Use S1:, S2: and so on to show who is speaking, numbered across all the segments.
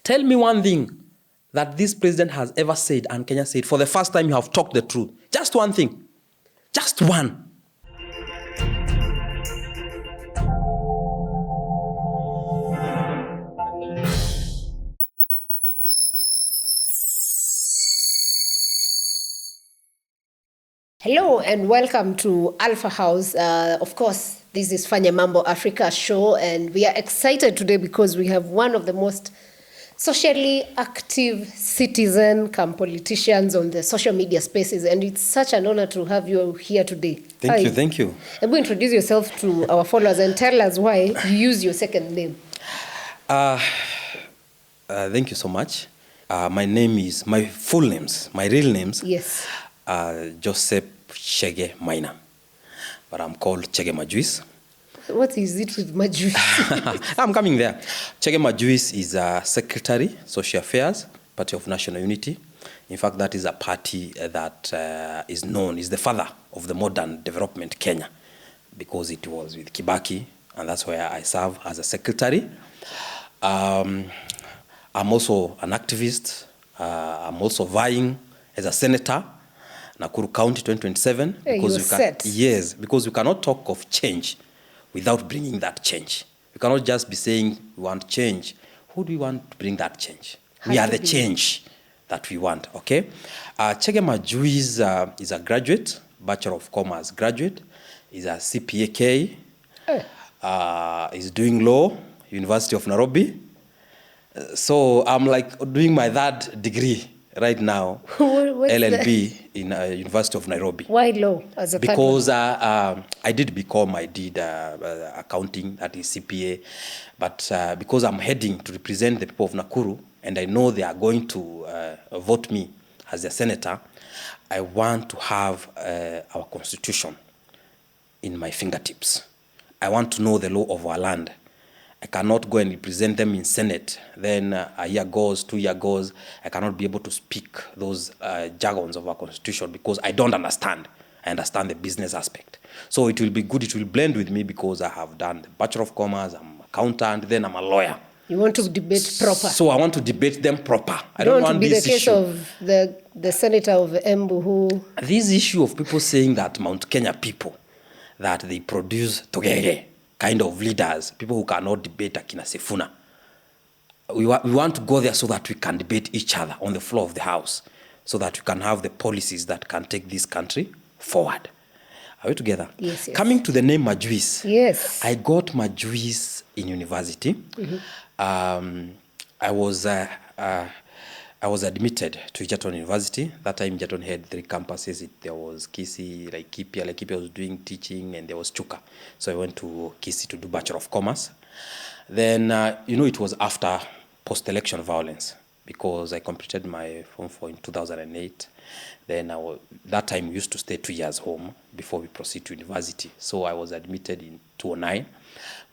S1: Tell me one thing that this president has ever said and Kenya said for the first time you have talked the truth. Just one thing. Just one.
S2: Hello and welcome to Alpha House. Of course, this is Fanya Mambo Africa show, and we are excited today because we have one of the most socially active citizen come politicians on the social media spaces, and it's such an honor to have you here today.
S1: Thank you.
S2: And introduce yourself to our followers and tell us why you use your second name.
S1: Thank you so much. My real names.
S2: Yes.
S1: Joseph Chege Maina, but I'm called Chege Majuice.
S2: What is it with Majuice?
S1: I'm coming there. Chege Majuice is a secretary, social affairs, Party of National Unity. In fact, that is a party that is the father of the modern development Kenya, because it was with Kibaki, and that's where I serve as a secretary. I'm also an activist. I'm also vying as a senator, Nakuru County 2027.
S2: Hey,
S1: yes, because we cannot talk of change without bringing that change. We cannot just be saying we want change. Who do we want to bring that change? We are the change that we want, okay? Chege Majuice is a graduate, Bachelor of Commerce graduate. He's a CPA. He's doing law, University of Nairobi. So I'm like doing my third degree right now, LLB in University of Nairobi.
S2: Why law as a
S1: Because I did BCom, I did accounting, that is CPA, but because I'm heading to represent the people of Nakuru, and I know they are going to vote me as a senator, I want to have our constitution in my fingertips. I want to know the law of our land. I cannot go and represent them in Senate. Then a year goes, 2 years goes. I cannot be able to speak those jargons of our constitution because I don't understand. I understand the business aspect. So it will be good, it will blend with me because I have done the Bachelor of Commerce, I'm an accountant, then I'm a lawyer.
S2: You want to debate proper.
S1: So I want to debate them proper.
S2: I don't want to be the case of the senator of Embu who...
S1: This issue of people saying that Mount Kenya people, that they produce togege, kind of leaders, people who cannot debate Akina Sifuna. We want to go there so that we can debate each other on the floor of the house, so that we can have the policies that can take this country forward. Are we together?
S2: Yes.
S1: Coming to the name Majuice.
S2: Yes.
S1: I got Majuice in university. Mm-hmm. I was admitted to Egerton University. That time Egerton had 3 campuses. There was Kisii, Laikipia was doing teaching, and there was Chuka. So I went to Kisii to do Bachelor of Commerce. Then, it was after post-election violence, because I completed my Form 4 in 2008. Then that time we used to stay 2 years home before we proceed to university. So I was admitted in 2009.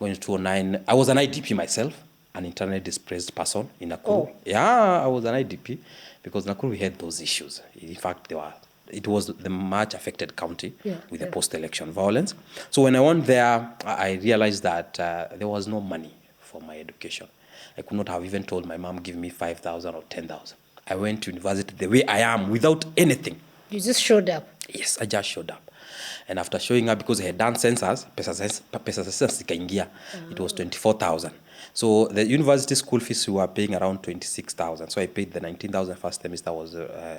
S1: Going to 2009, I was an IDP myself, an internally displaced person in Nakuru.
S2: Oh.
S1: Yeah, I was an IDP because Nakuru we had those issues. In fact, it was the much affected county with the post-election violence. So when I went there, I realized that there was no money for my education. I could not have even told my mom, give me 5,000 or 10,000. I went to university the way I am, without anything.
S2: You just showed up?
S1: Yes, I just showed up. And after showing up, because I had done census, it was 24,000. So the university school fees we were paying around 26,000. So I paid the 19,000 first semester.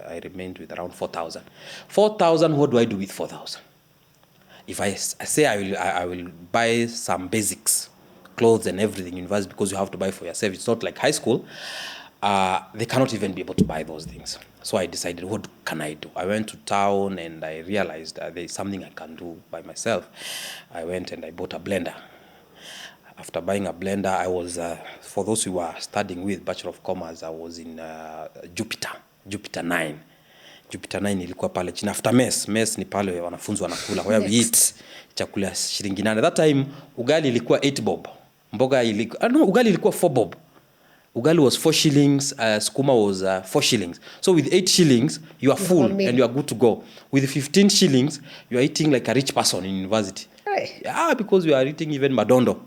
S1: I remained with around 4,000. 4,000. What do I do with 4,000? If I say I will buy some basics, clothes and everything in university, because you have to buy for yourself. It's not like high school. They cannot even be able to buy those things. So I decided, what can I do? I went to town and I realized there's something I can do by myself. I went and I bought a blender. After buying a blender, I was, for those who were studying with Bachelor of Commerce, I was in Jupiter 9. Jupiter 9 ilikuwa pale chini. After mess ni pale wanafunzi wanakula. Where we eat chakula shilingi 8. That time, ugali ilikuwa 8 bob. Ugali ilikuwa 4 bob. Ugali was 4 shillings, skuma was 4 shillings. So with 8 shillings, you are full and you are good to go. With 15 shillings, you are eating like a rich person in university.
S2: Hey.
S1: Yeah, because you are eating even madondo.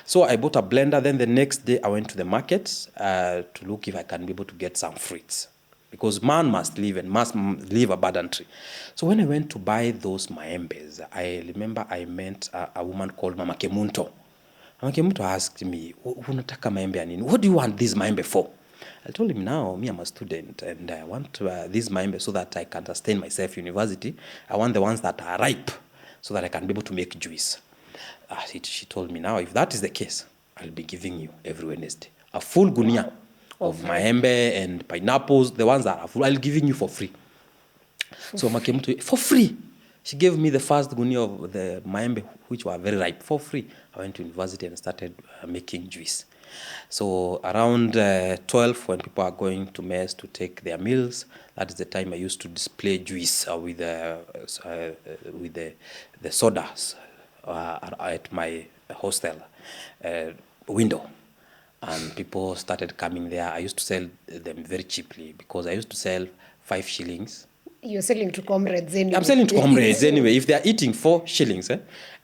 S1: So I bought a blender. Then the next day I went to the market to look if I can be able to get some fruits. Because man must live and must live abundantly. So when I went to buy those maembes, I remember I met a woman called Mama Kemunto. Mama Kemunto asked me, unataka maembe ya nini? What do you want this maembe for? I told him, now, me, I'm a student, and I want this maembe so that I can sustain myself university. I want the ones that are ripe so that I can be able to make juice. She told me, now, if that is the case, I'll be giving you every Wednesday a full gunia of maembe and pineapples, the ones that are full, I'll giving you for free. So Makemutu, for free. She gave me the first gunia of the maembe, which were very ripe, for free. I went to university and started making juice. So around 12, when people are going to mess to take their meals, that is the time I used to display juice with the sodas at my hostel window. And people started coming there. I used to sell them very cheaply because I used to sell 5 shillings.
S2: You're selling to comrades anyway.
S1: I'm selling to comrades anyway. If they're eating 4 shillings,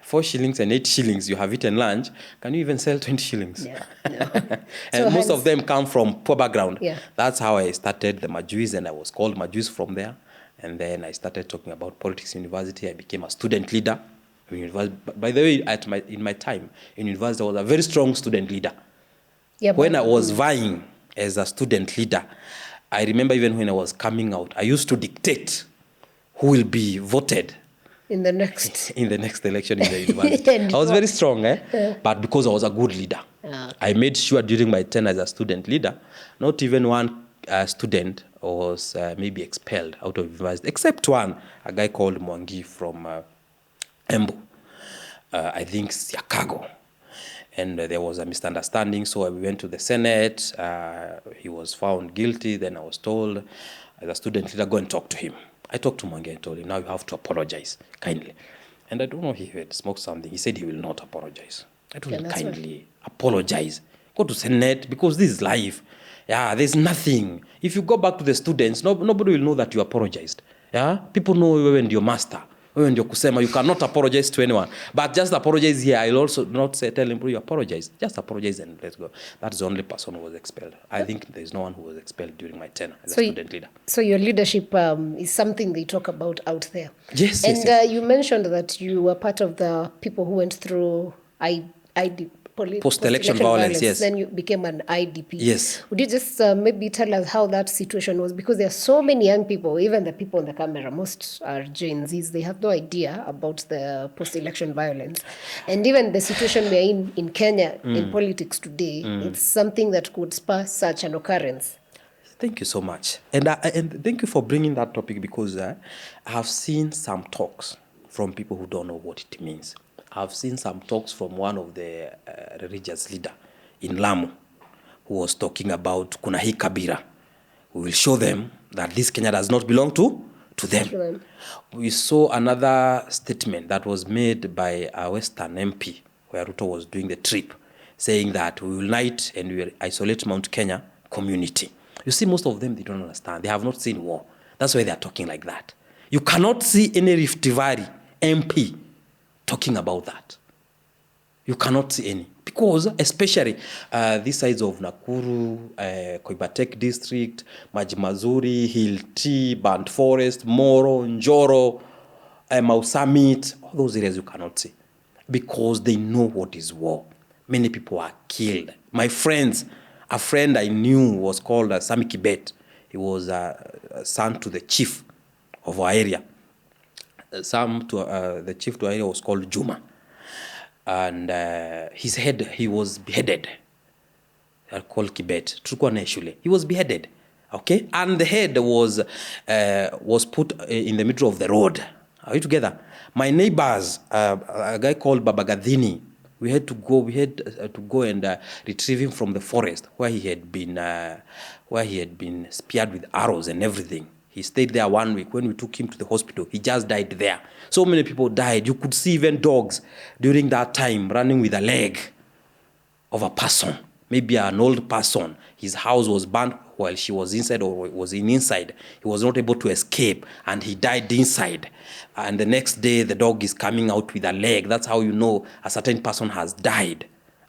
S1: 4 shillings and 8 shillings, you have eaten lunch, can you even sell 20 shillings?
S2: Yeah.
S1: And
S2: So
S1: most of them come from poor background.
S2: Yeah.
S1: That's how I started the Majuice, and I was called Majuice from there. And then I started talking about politics in university. I became a student leader. By the way, in my time in university, I was a very strong student leader.
S2: Yeah,
S1: when I was vying as a student leader, I remember even when I was coming out, I used to dictate who will be voted
S2: in the next
S1: election in the university. I was very strong, but because I was a good leader.
S2: Okay.
S1: I made sure during my tenure as a student leader, not even one student was maybe expelled out of university, except one, a guy called Mwangi from Embu, I think Chicago. And there was a misunderstanding, so we went to the Senate. He was found guilty. Then I was told, as a student leader, go and talk to him. I talked to Mwangi and told him, now you have to apologize, kindly. And I don't know, he had smoked something. He said he will not apologize. I told him, kindly apologize. Go to Senate, because this is life. Yeah, there's nothing. If you go back to the students, nobody will know that you apologized. Yeah, people know you and your master. You cannot apologize to anyone. But just apologize here. I'll also not tell him, you apologize. Just apologize and let's go. That's the only person who was expelled. I think there's no one who was expelled during my tenure as a student leader.
S2: So your leadership is something they talk about out there.
S1: Yes,
S2: and
S1: yes.
S2: You mentioned that you were part of the people who went through
S1: post-election violence, yes.
S2: Then you became an IDP.
S1: Yes.
S2: Would you just maybe tell us how that situation was? Because there are so many young people, even the people on the camera, most are Gen Zs, they have no idea about the post-election violence. And even the situation we're in Kenya, in politics today, it's something that could spur such an occurrence.
S1: Thank you so much. And thank you for bringing that topic, because I have seen some talks from people who don't know what it means. I've seen some talks from one of the religious leader in Lamu who was talking about kuna hii kabira. We will show them that this Kenya does not belong to them. We saw another statement that was made by a Western MP where Ruto was doing the trip, saying that we will unite and we will isolate Mount Kenya community. You see, most of them, they don't understand. They have not seen war. That's why they are talking like that. You cannot see any Rift Valley MP talking about that. You cannot see any. Because especially these sides of Nakuru, Koibatek district, Maji Mazuri, Hilti, Band Forest, Moro, Njoro, Mau Summit, all those areas you cannot see. Because they know what is war. Many people are killed. My friends, a friend I knew was called Sami Kibet. He was a son to the chief of our area. The chief to our area was called Juma. And he was beheaded. Called Kibet. He was beheaded. Okay? And the head was put in the middle of the road. Are you together? My neighbors, a guy called Babagadhini, we had to go and retrieve him from the forest where he had been speared with arrows and everything. He stayed there 1 week. When we took him to the hospital, he just died there. So many people died. You could see even dogs during that time running with a leg of a person, maybe an old person. His house was burnt while she was inside or was inside. He was not able to escape and he died inside. And the next day, the dog is coming out with a leg. That's how you know a certain person has died.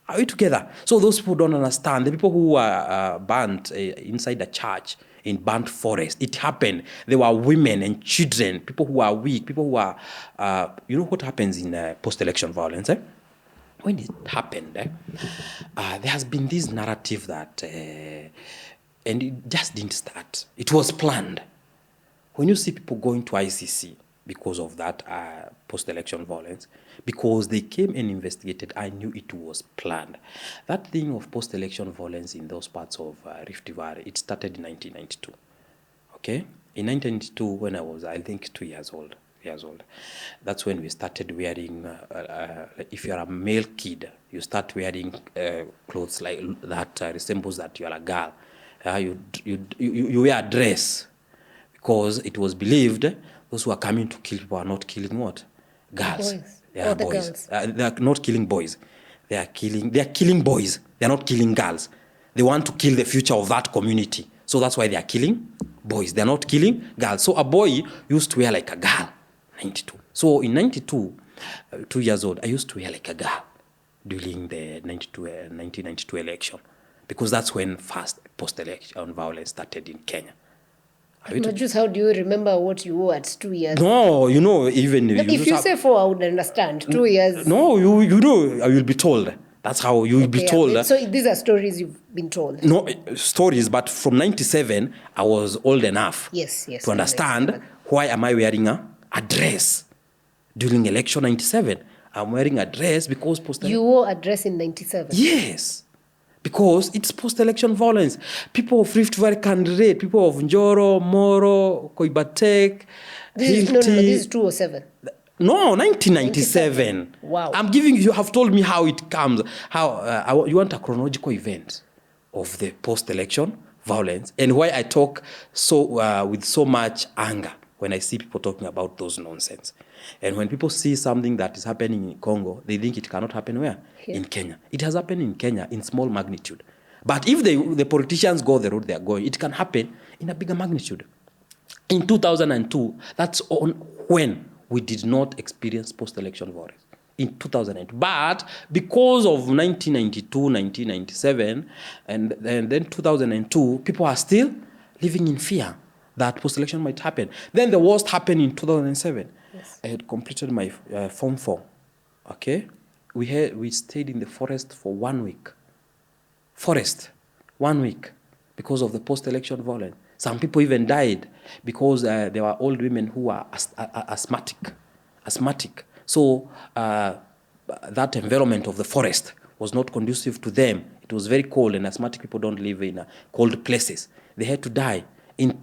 S1: Are we together? So those people don't understand. The people who were burnt inside the church in burnt forest, it happened. There were women and children, people who are weak, people who are, you know what happens in post-election violence? When it happened, there has been this narrative that, and it just didn't start. It was planned. When you see people going to ICC because of that post-election violence, because they came and investigated, I knew it was planned. That thing of post-election violence in those parts of Rift Valley, it started in 1992. Okay? In 1992, when I was, I think, 2 years old, that's when we started wearing, if you're a male kid, you start wearing clothes like that resembles that you're a girl. You wear a dress, because it was believed those who are coming to kill people are not killing what? Girls.
S2: Boys.
S1: Yeah,
S2: the
S1: boys.
S2: girls.
S1: They are not killing boys. They are killing boys. They are not killing girls. They want to kill the future of that community. So that's why they are killing boys. They are not killing girls. So a boy used to wear like a girl, 92. So in 92, 2 years old, I used to wear like a girl during the 1992 election, because that's when first post-election violence started in Kenya.
S2: Majuice, how do you remember what you wore at 2 years?
S1: No, you know, even...
S2: If you say 4, I would understand. 2 years...
S1: No, you know, I will be told. That's how you will be told.
S2: So these are stories you've been told?
S1: No, stories, but from 97, I was old enough to understand why am I wearing a dress during election 97. I'm wearing a dress because...
S2: You wore a dress in 97?
S1: Yes. Because it's post-election violence. People of Rift Valley can relate. People of Njoro, Moro, Koibatek,
S2: Hilti. No, this is 207.
S1: No, 1997.
S2: Wow.
S1: I'm giving you have told me how it comes. How you want a chronological event of the post-election violence, and why I talk so with so much anger when I see people talking about those nonsense. And when people see something that is happening in Congo, they think it cannot happen where? Here. In Kenya. It has happened in Kenya in small magnitude. But if the politicians go the road they are going, it can happen in a bigger magnitude. In 2002, that's when we did not experience post-election violence. In 2008. But because of 1992, 1997, and then 2002, people are still living in fear that post-election might happen. Then the worst happened in 2007. Yes. I had completed my Form 4. Okay? We stayed in the forest for 1 week. 1 week, because of the post-election violence. Some people even died because there were old women who were asthmatic. So that environment of the forest was not conducive to them. It was very cold, and asthmatic people don't live in cold places. They had to die. In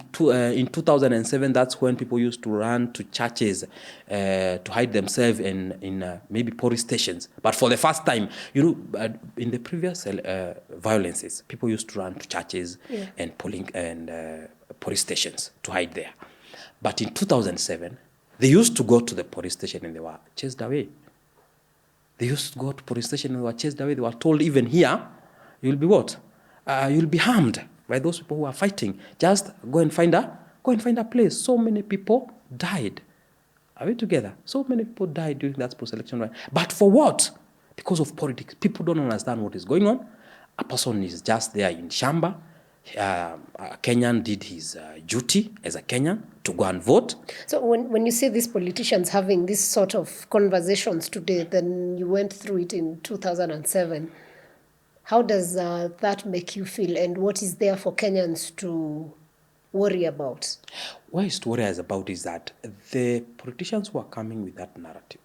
S1: 2007, that's when people used to run to churches to hide themselves in maybe police stations. But for the first time, in the previous violences, people used to run to churches and police stations to hide there. But in 2007, they used to go to the police station and they were chased away. They used to go to police station and they were chased away. They were told, even here, you'll be what? You'll be harmed by those people who are fighting. Just go and find a place. So many people died. Are we together? So many people died during that post-election run. But for what? Because of politics. People don't understand what is going on. A person is just there in Shamba. A Kenyan did his duty as a Kenyan to go and vote.
S2: So when you see these politicians having this sort of conversations today, then you went through it in 2007. How does that make you feel, and what is there for Kenyans to worry about?
S1: What is to worry about is that the politicians who are coming with that narrative,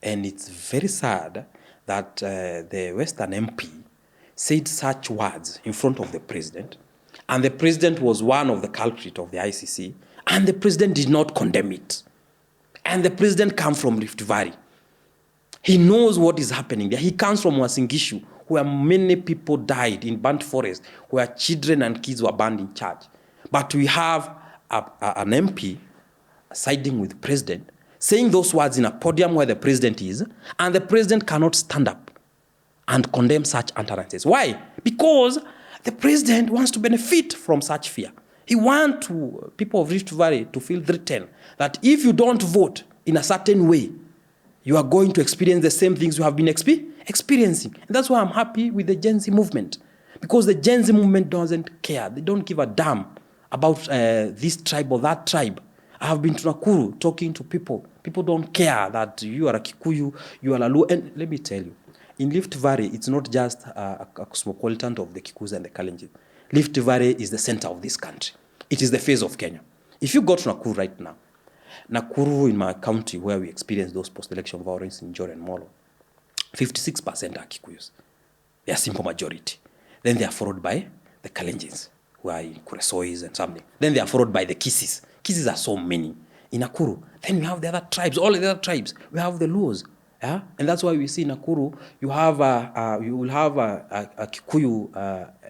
S1: and it's very sad that the Western MP said such words in front of the president, and the president was one of the culprits of the ICC, and the president did not condemn it. And the president comes from Rift Valley. He knows what is happening there. He comes from Wasingishu, where many people died in burnt forest, where children and kids were burned in church. But we have an MP siding with the president, saying those words in a podium where the president is, and the president cannot stand up and condemn such utterances. Why? Because the president wants to benefit from such fear. He wants people of Rift Valley to feel threatened that if you don't vote in a certain way, you are going to experience the same things you have been experiencing. And that's why I'm happy with the Gen Z movement. Because the Gen Z movement doesn't care. They don't give a damn about this tribe or that tribe. I have been to Nakuru talking to people. People don't care that you are a Kikuyu, you are a Luo. And let me tell you, in Rift Valley, it's not just a cosmopolitan of the Kikuyus and the Kalenjin. Rift Valley is the center of this country. It is the face of Kenya. If you go to Nakuru right now, Nakuru in my county where we experience those post-election violence in Njoro and Molo, 56% are Kikuyus. They are simple majority. Then they are followed by the Kalenjins, who are in Kuresois and something. Then they are followed by the Kisis. Kisis are so many in Nakuru. Then we have the other tribes, all the other tribes. We have the Luos. Yeah? And that's why we see in Nakuru, you will have a Kikuyu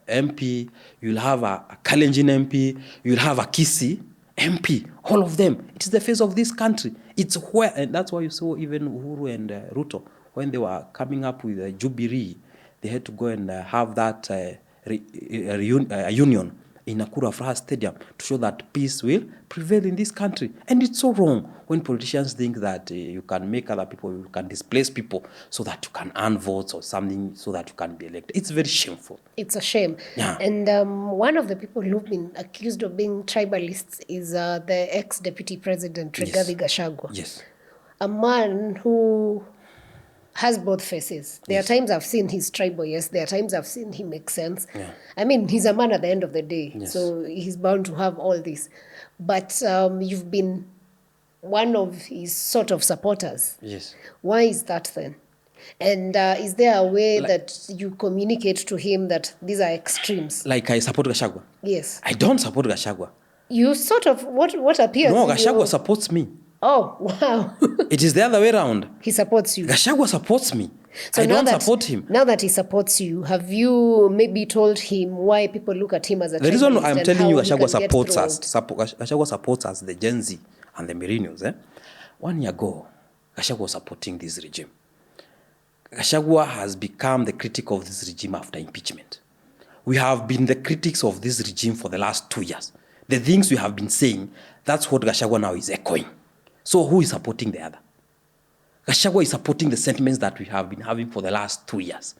S1: MP, you'll have a Kalenjin MP, you'll have a Kisi MP, all of them. It is the face of this country. It's where, and that's why you saw even Uhuru and Ruto, when they were coming up with a Jubilee, they had to go and have that union in Nakuru Afraha Stadium to show that peace will prevail in this country. And it's so wrong when politicians think that you can make other people, you can displace people so that you can earn votes or something so that you can be elected. It's very shameful.
S2: It's a shame.
S1: Yeah.
S2: And one of the people who've been accused of being tribalists is the ex-deputy president, Rigathi Gachagua.
S1: Yes.
S2: A man who has both faces. There are times I've seen he's tribal, yes. There are times I've seen he makes sense.
S1: Yeah.
S2: I mean, he's a man at the end of the day,
S1: Yes.
S2: so he's bound to have all this. But you've been one of his sort of supporters.
S1: Yes.
S2: Why is that then? And is there a way that you communicate to him that these are extremes?
S1: Like I support Gachagua?
S2: Yes.
S1: I don't support Gachagua.
S2: You sort of, what appears?
S1: No, Gachagua supports me.
S2: Oh, wow.
S1: It is the other way around.
S2: He supports you.
S1: Gachagua supports me.
S2: So
S1: I
S2: now
S1: don't support him.
S2: Now that he supports you, have you maybe told him why people look at him as a
S1: The reason
S2: tribalist
S1: I'm
S2: and
S1: telling you
S2: how he
S1: Gachagua
S2: can get
S1: supports
S2: through
S1: us, Gachagua supports us, the Gen Z and the millennials. 1 year ago, Gachagua was supporting this regime. Gachagua has become the critic of this regime after impeachment. We have been the critics of this regime for the last 2 years. The things we have been saying, that's what Gachagua now is echoing. So who is supporting the other? Gachagua is supporting the sentiments that we have been having for the last 2 years.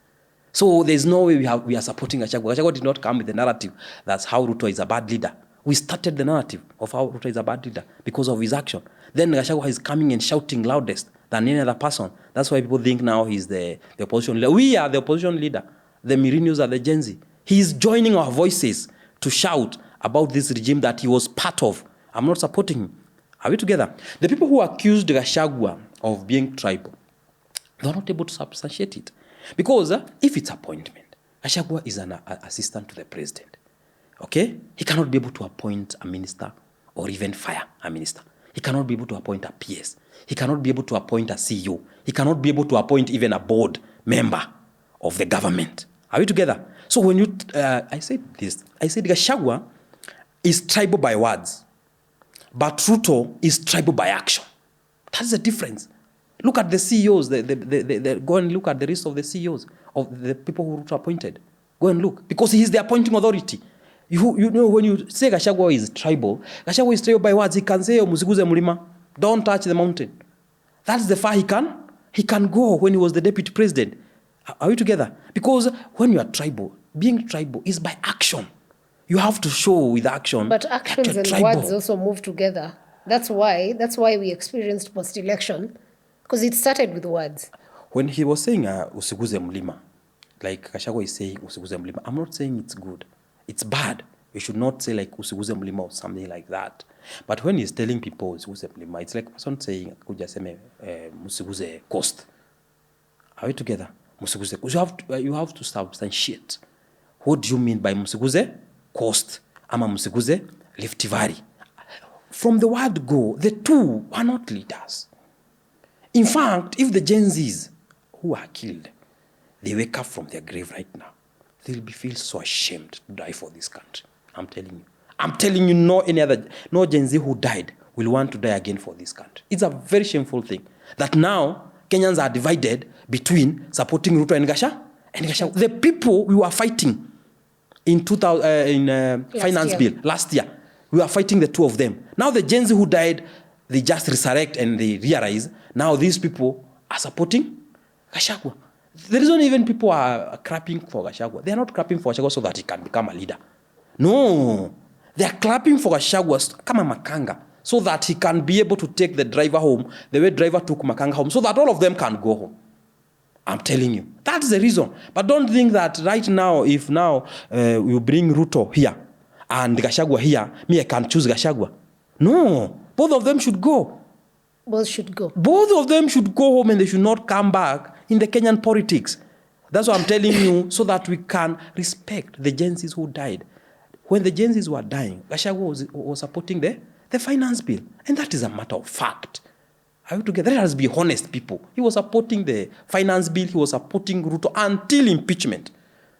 S1: So there's no way we are supporting Gachagua. Gachagua did not come with the narrative that's how Ruto is a bad leader. We started the narrative of how Ruto is a bad leader because of his action. Then Gachagua is coming and shouting loudest than any other person. That's why people think now he's the opposition leader. We are the opposition leader. The millennials are the Gen Z. He is joining our voices to shout about this regime that he was part of. I'm not supporting him. Are we together? The people who accused Gachagua of being tribal, they're not able to substantiate it. Because if it's appointment, Gachagua is an assistant to the president. Okay? He cannot be able to appoint a minister or even fire a minister. He cannot be able to appoint a PS. He cannot be able to appoint a CEO. He cannot be able to appoint even a board member of the government. Are we together? So when you, I said Gachagua is tribal by words, but Ruto is tribal by action. That's the difference. Look at the CEOs. Go and look at the list of the CEOs, of the people who Ruto appointed. Go and look. Because he is the appointing authority. You know, when you say Gachagua is tribal by words. He can say, Musiguze mulima, don't touch the mountain. That's the far he can go when he was the deputy president. Are we together? Because when you are tribal, being tribal is by action. You have to show with action.
S2: But actions and
S1: tribal.
S2: words also move together. That's why we experienced post-election, because it started with words.
S1: When he was saying usiguze mlima, like Gachagua is saying usiguze mlima, I'm not saying it's good. It's bad. You should not say like usiguze mlima or something like that. But when he's telling people usiguze mlima, it's like a person saying musiguze coast. Are we together? Musiguze. You have to substantiate. What do you mean by musiguze coast? Ama musiguze Rift Valley. From the word go, the two are not leaders. In fact, if the Gen Zs who are killed, they wake up from their grave right now, they'll feel so ashamed to die for this country. I'm telling you, no Gen Z who died will want to die again for this country. It's a very shameful thing that now Kenyans are divided between supporting Ruto and Gachagua. The people we were fighting in finance bill last year, we are fighting the two of them. Now the Gen Z who died, they just resurrect and they realize now these people are supporting Gachagua. The reason even people are clapping for Gachagua, they are not clapping for Gachagua so that he can become a leader. No. They are clapping for Gachagua, kama Makanga, so that he can be able to take the driver home, the way driver took Makanga home, so that all of them can go home. I'm telling you. That's the reason. But don't think that right now, if now you bring Ruto here and Gachagua here, me, I can choose Gachagua. No. Both of them should go.
S2: Both should go.
S1: Both of them should go home and they should not come back in the Kenyan politics. That's what I'm telling you, so that we can respect the Gen Zs who died. When the Gen Zs were dying, Gachagua was supporting the finance bill. And that is a matter of fact. Are you together? Let us be honest, people. He was supporting the finance bill. He was supporting Ruto until impeachment.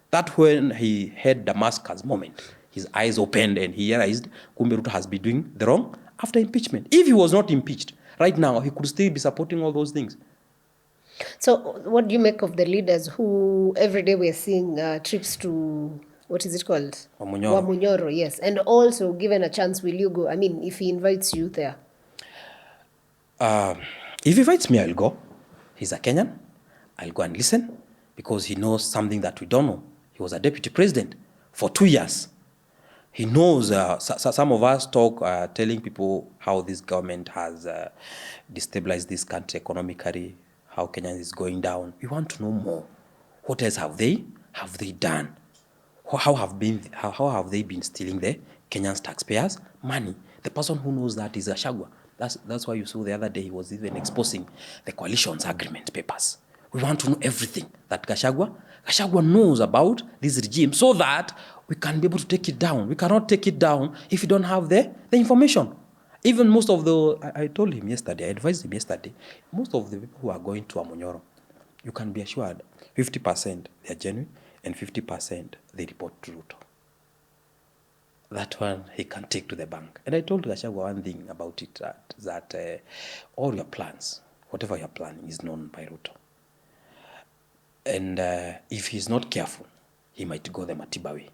S1: That when he had Damascus moment, his eyes opened and he realized Kumbe Ruto has been doing the wrong after impeachment. If he was not impeached, right now, he could still be supporting all those things.
S2: So what do you make of the leaders who every day we're seeing trips to, what is it called? Wamunyoro, yes. And also, given a chance, will you go? I mean, if he invites you there.
S1: If he invites me, I'll go. He's a Kenyan. I'll go and listen because he knows something that we don't know. He was a deputy president for 2 years. He knows, some of us talk, telling people how this government has destabilized this country economically, how Kenya is going down. We want to know more. What else have they done? How have they been stealing the Kenyan taxpayers' money? The person who knows that is Gachagua. That's why you saw the other day he was even exposing the coalition's agreement papers. We want to know everything that Gachagua knows about this regime so that we can be able to take it down. We cannot take it down if we don't have the information. Even most of I told him yesterday, I advised him yesterday, most of the people who are going to Wamunyoro, you can be assured 50% they are genuine and 50% they report to Ruto. That one he can take to the bank. And I told Gachagua one thing about it, that all your plans, whatever you're planning, is known by Ruto. And if he's not careful, he might go the Matiba way.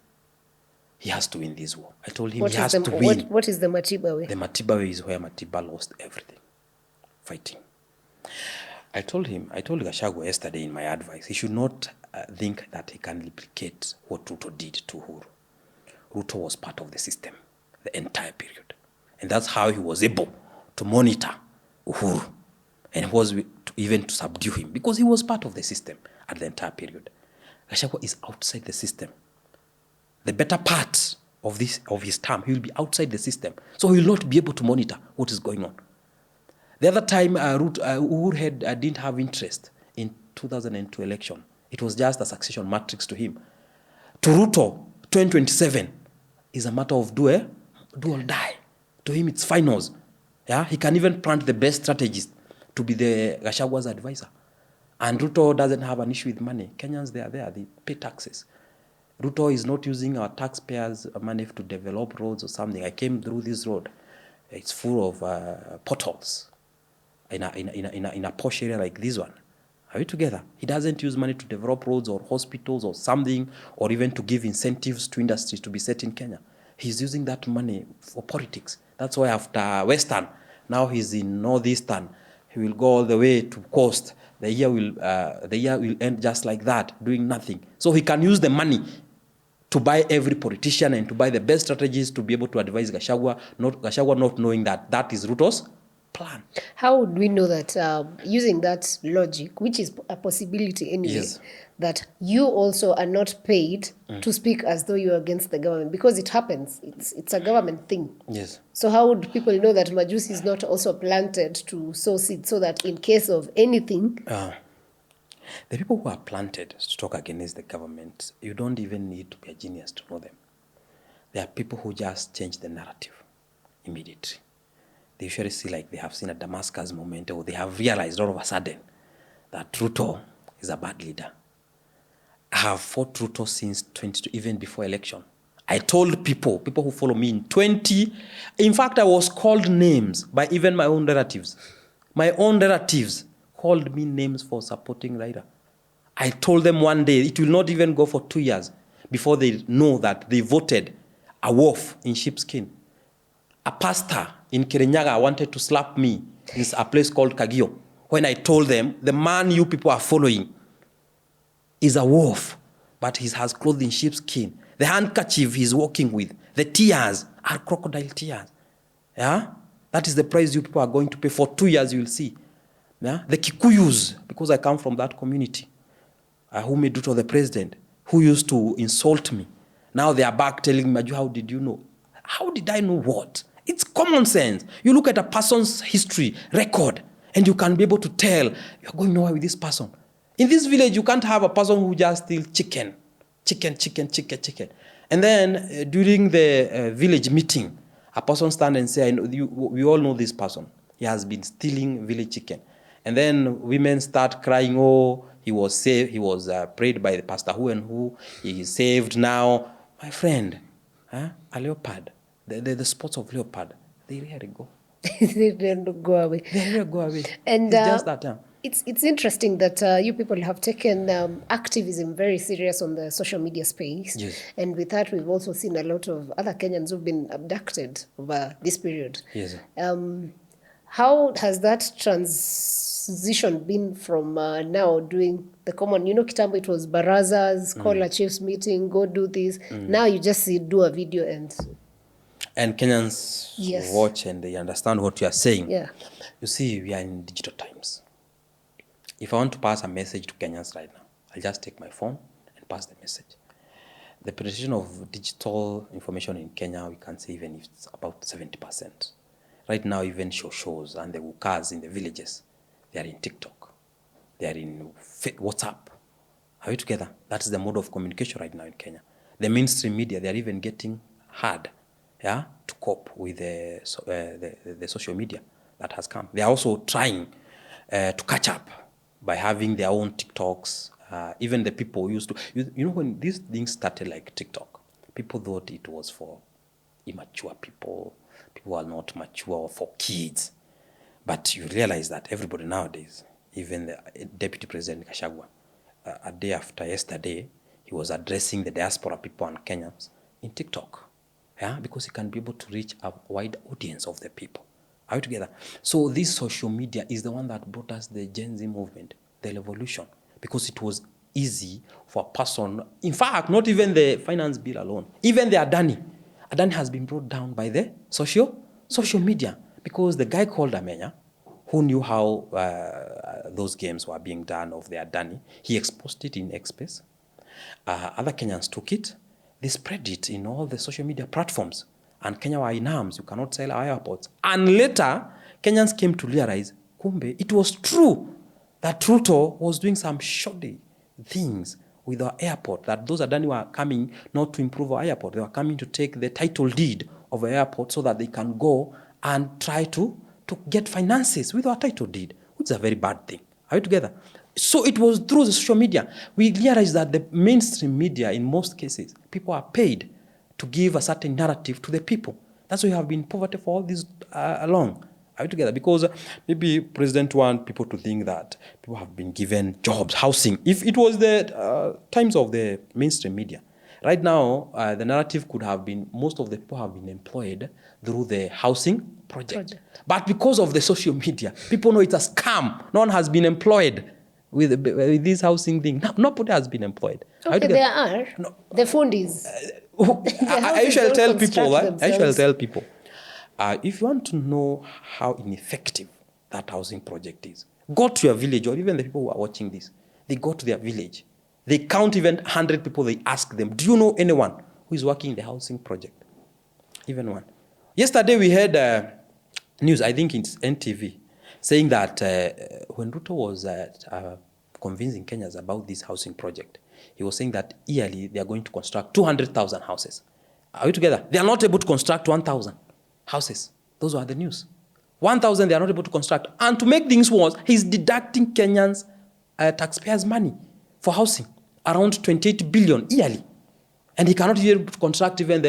S1: He has to win this war. I told him he has to win.
S2: What is the Matiba way?
S1: The Matiba way is where Matiba lost everything, fighting. I told Gachagua yesterday in my advice, he should not think that he can replicate what Ruto did to Uhuru. Ruto was part of the system the entire period. And that's how he was able to monitor Uhuru and was even to subdue him because he was part of the system at the entire period. Gachagua is outside the system. The better part of his term, he will be outside the system. So he will not be able to monitor what is going on. The other time, Uhuru didn't have interest in 2002 election. It was just a succession matrix to him. To Ruto, 2027 is a matter of do or die. To him, it's finals. Yeah, he can even plant the best strategist to be the Gachagua's advisor. And Ruto doesn't have an issue with money. Kenyans, they are there. They pay taxes. Ruto is not using our taxpayers' money to develop roads or something. I came through this road. It's full of potholes in a posh area like this one. Are we together? He doesn't use money to develop roads or hospitals or something, or even to give incentives to industries to be set in Kenya. He's using that money for politics. That's why after Western, now he's in Northeastern. He will go all the way to Coast. The year will end just like that, doing nothing. So he can use the money to buy every politician and to buy the best strategies to be able to advise Gachagua not knowing that is Ruto's plan.
S2: How would we know that, using that logic, which is a possibility anyway,
S1: yes,
S2: that you also are not paid to speak as though you are against the government? Because it happens. It's a government thing.
S1: Yes.
S2: So how would people know that Majuice is not also planted to sow seeds so that in case of anything...
S1: The people who are planted to talk against the government, you don't even need to be a genius to know them. There are people who just change the narrative immediately. They usually see like they have seen a Damascus moment, or they have realized all of a sudden that Ruto is a bad leader. I have fought Ruto since 22, even before election. I told people who follow me in 20, in fact, I was called names by even my own relatives. My own relatives called me names for supporting Raila. I told them one day, it will not even go for 2 years before they know that they voted a wolf in sheepskin. A pastor in Kirinyaga wanted to slap me in a place called Kagio when I told them, the man you people are following is a wolf, but he has clothed in sheepskin. The handkerchief he's walking with, the tears are crocodile tears. Yeah? That is the price you people are going to pay. For 2 years, you will see. Yeah? The Kikuyus, because I come from that community, who made Ruto the president, who used to insult me. Now they are back telling me, how did you know? How did I know what? It's common sense. You look at a person's history, record, and you can be able to tell you're going nowhere with this person. In this village, you can't have a person who just steals chicken. And then during the village meeting, a person stand and say, we all know this person. He has been stealing village chicken. And then women start crying, oh, he was saved. He was prayed by the pastor who and who. He is saved now. My friend, a leopard, the spots of leopard, they rarely go.
S2: They don't go away.
S1: They rarely go away.
S2: And
S1: it's just that, yeah.
S2: It's interesting that you people have taken activism very serious on the social media space.
S1: Yes.
S2: And with that, we've also seen a lot of other Kenyans who've been abducted over this period.
S1: Yes.
S2: How has that transition been from now doing the common, kitambo it was barazas, call a chief's meeting, go do this. Now you just do a video
S1: and Kenyans
S2: yes.
S1: watch and they understand what you are saying.
S2: Yeah.
S1: You see, we are in digital times. If I want to pass a message to Kenyans right now, I'll just take my phone and pass the message. The penetration of digital information in Kenya, we can say even if it's about 70%. Right now, even shows and the wukas in the villages, they are in TikTok. They are in WhatsApp. Are we together? That's the mode of communication right now in Kenya. The mainstream media, they are even getting hard, to cope with the social media that has come. They are also trying to catch up by having their own TikToks. Even the people used to, when these things started like TikTok, people thought it was for immature people. People are not mature, or for kids. But you realize that everybody nowadays, even the Deputy President Gachagua, a day after yesterday, he was addressing the diaspora people and Kenyans in TikTok. Yeah, because he can be able to reach a wide audience of the people. Are we together? So this social media is the one that brought us the Gen Z movement, the revolution, because it was easy for a person. In fact, not even the finance bill alone, even the Adani has been brought down by the social media, because the guy called Amenya, who knew how those games were being done of the Adani, he exposed it in X-Space. Other Kenyans took it. They spread it in all the social media platforms. And Kenya were in arms. You cannot sell our airports. And later, Kenyans came to realize, kumbe, it was true that Ruto was doing some shoddy things with our airport, that those Adani were coming not to improve our airport. They were coming to take the title deed of our airport so that they can go and try to get finances with our title deed, which is a very bad thing. Are we together? So it was through the social media. We realized that the mainstream media, in most cases, people are paid to give a certain narrative to the people. That's why we have been in poverty for all this along. Are we together? Because maybe President want people to think that people have been given jobs, housing. If it was the times of the mainstream media, right now, the narrative could have been most of the people have been employed through the housing project. But because of the social media, people know it's a scam. No one has been employed with this housing thing. Nobody has been employed.
S2: Okay, there are. No. The fundis.
S1: I shall tell people. If you want to know how ineffective that housing project is, go to your village, or even the people who are watching this, they go to their village. They count even 100 people, they ask them, do you know anyone who is working in the housing project? Even one. Yesterday we heard news, I think it's NTV, saying that when Ruto was convincing Kenyans about this housing project, he was saying that yearly they are going to construct 200,000 houses. Are we together? They are not able to construct 1,000 houses. Those were the news. 1,000 they are not able to construct. And to make things worse, he's deducting Kenyans' taxpayers' money for housing, around 28 billion yearly. And he cannot even construct even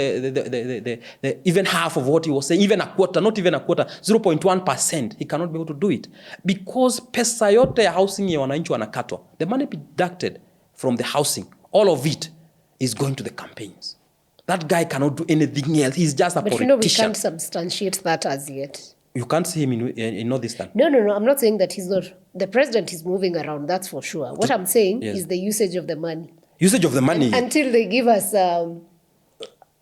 S1: even half of what he was saying, even a quarter, not even a quarter, 0.1%. He cannot be able to do it. Because pesa yote ya housing ya wananchi wanakatwa. The money deducted from the housing, all of it is going to the campaigns. That guy cannot do anything else. He's just a politician.
S2: But we can't substantiate that as yet.
S1: You can't see him in Northeastern.
S2: No. I'm not saying that he's not. The president is moving around, that's for sure. What I'm saying is the usage of the money.
S1: Usage of the money.
S2: Until they give us a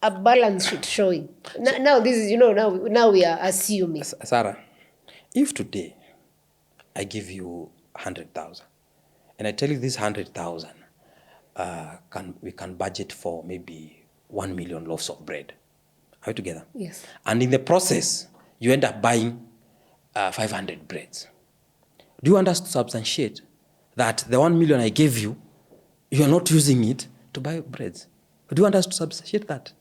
S2: balance sheet showing. Now this is, now we are assuming.
S1: Sarah, if today I give you 100,000 and I tell you this 100,000, we can budget for maybe 1 million loaves of bread. Are we together?
S2: Yes.
S1: And in the process, you end up buying 500 breads. Do you understand to substantiate that the 1 million I gave you, you are not using it to buy breads? Do you understand to substantiate that?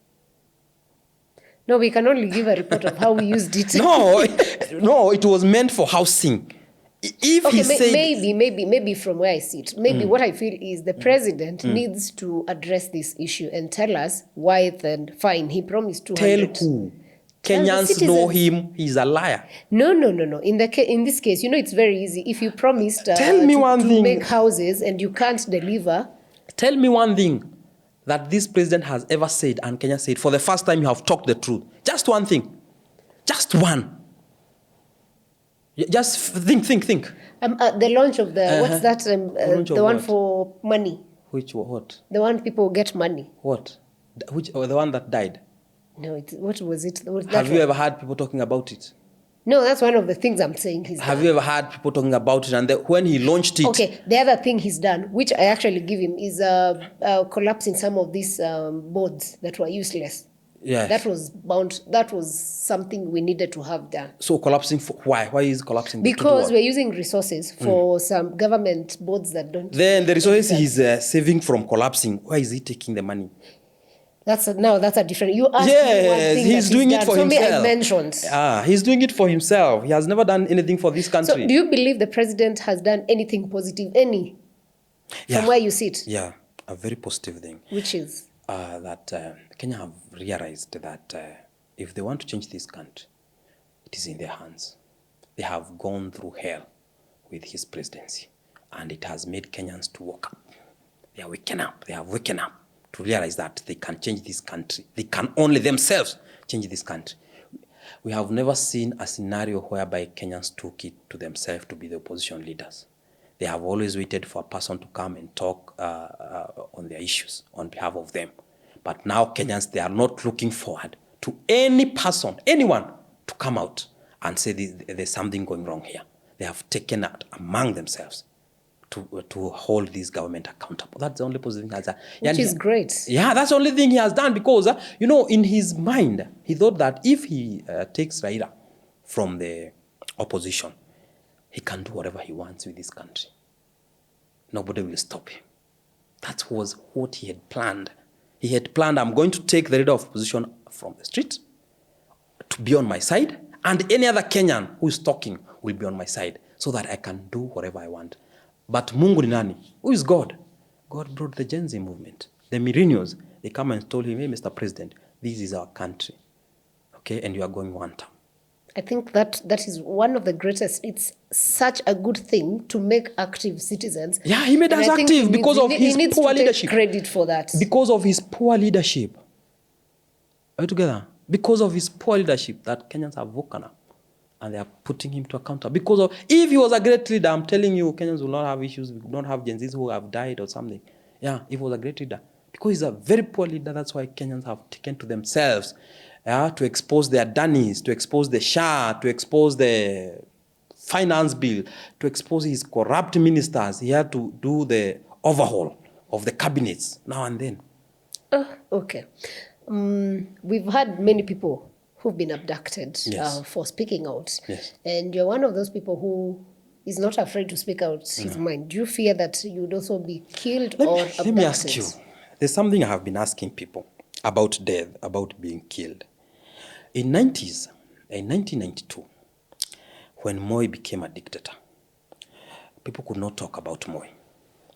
S2: No, we can only give a report of how we used it.
S1: No, it was meant for housing. If
S2: okay,
S1: he said,
S2: maybe from where I sit, what I feel is the president needs to address this issue and tell us why. Then fine, he promised 200.
S1: Tell who? Kenyans know him. He's a liar.
S2: No. In this case, it's very easy. If you promised
S1: tell me one thing.
S2: Make houses and you can't deliver.
S1: Tell me one thing that this president has ever said and Kenya said for the first time you have talked the truth. Just one thing. Just one. Just think.
S2: The launch of the, what's that? The one for money.
S1: Which, what?
S2: The one people get money.
S1: What? The one that died?
S2: No, what was it?
S1: Have you ever heard people talking about it?
S2: No, that's one of the things I'm saying he's
S1: Have
S2: done.
S1: you ever heard people talking about it? And when he launched it...
S2: Okay, the other thing he's done, which I actually give him, is collapsing some of these boards that were useless.
S1: Yes.
S2: That was something we needed to have done.
S1: So collapsing, why? Why is collapsing?
S2: Because we're using resources for some government boards that don't...
S1: Then the resources he's saving from collapsing, why is he taking the money?
S2: That's a different... You asked
S1: me
S2: one thing
S1: he's doing it for himself.
S2: I mentioned.
S1: He's doing it for himself. He has never done anything for this country.
S2: So do you believe the president has done anything positive? From where you sit?
S1: Yeah, a very positive thing.
S2: Which is?
S1: That Kenya have realized that if they want to change this country, it is in their hands. They have gone through hell with his presidency, and it has made Kenyans to wake up. They are waking up. They have waken up to realize that they can change this country. They can only themselves change this country. We have never seen a scenario whereby Kenyans took it to themselves to be the opposition leaders. They have always waited for a person to come and talk on their issues on behalf of them. But now Kenyans, they are not looking forward to any person, anyone, to come out and say there's something going wrong here. They have taken out among themselves to hold this government accountable. That's the only positive thing he has done.
S2: Which is great.
S1: Yeah, that's the only thing he has done because, in his mind, he thought that if he takes Raila from the opposition, he can do whatever he wants with this country. Nobody will stop him. That was what he had planned. He had planned, I'm going to take the leader of opposition from the street to be on my side, and any other Kenyan who is talking will be on my side so that I can do whatever I want. But Mungu ni nani? Who is God? God brought the Gen Z movement. The millennials, they come and told him, hey, Mr. President, this is our country. Okay, and you are going one term.
S2: I think that is one of the greatest. It's such a good thing to make active citizens.
S1: Yeah, he made us active because of his poor leadership.
S2: Credit for that.
S1: Because of his poor leadership. Are we together? Because of his poor leadership that Kenyans have woken up and they are putting him to account. Because of, if he was a great leader, I'm telling you, Kenyans will not have issues. We will not have Gen Zs who have died or something. Yeah, if he was a great leader. Because he's a very poor leader, that's why Kenyans have taken to themselves to expose their Danis, to expose the Shah, to expose the finance bill, to expose his corrupt ministers. He had to do the overhaul of the cabinets now and then.
S2: Okay. We've had many people who've been abducted for speaking out.
S1: Yes.
S2: And you're one of those people who is not afraid to speak out his mind. Do you fear that you would also be killed or abducted?
S1: Let me ask you. There's something I have been asking people about death, about being killed. In 1992, when Moi became a dictator, people could not talk about Moi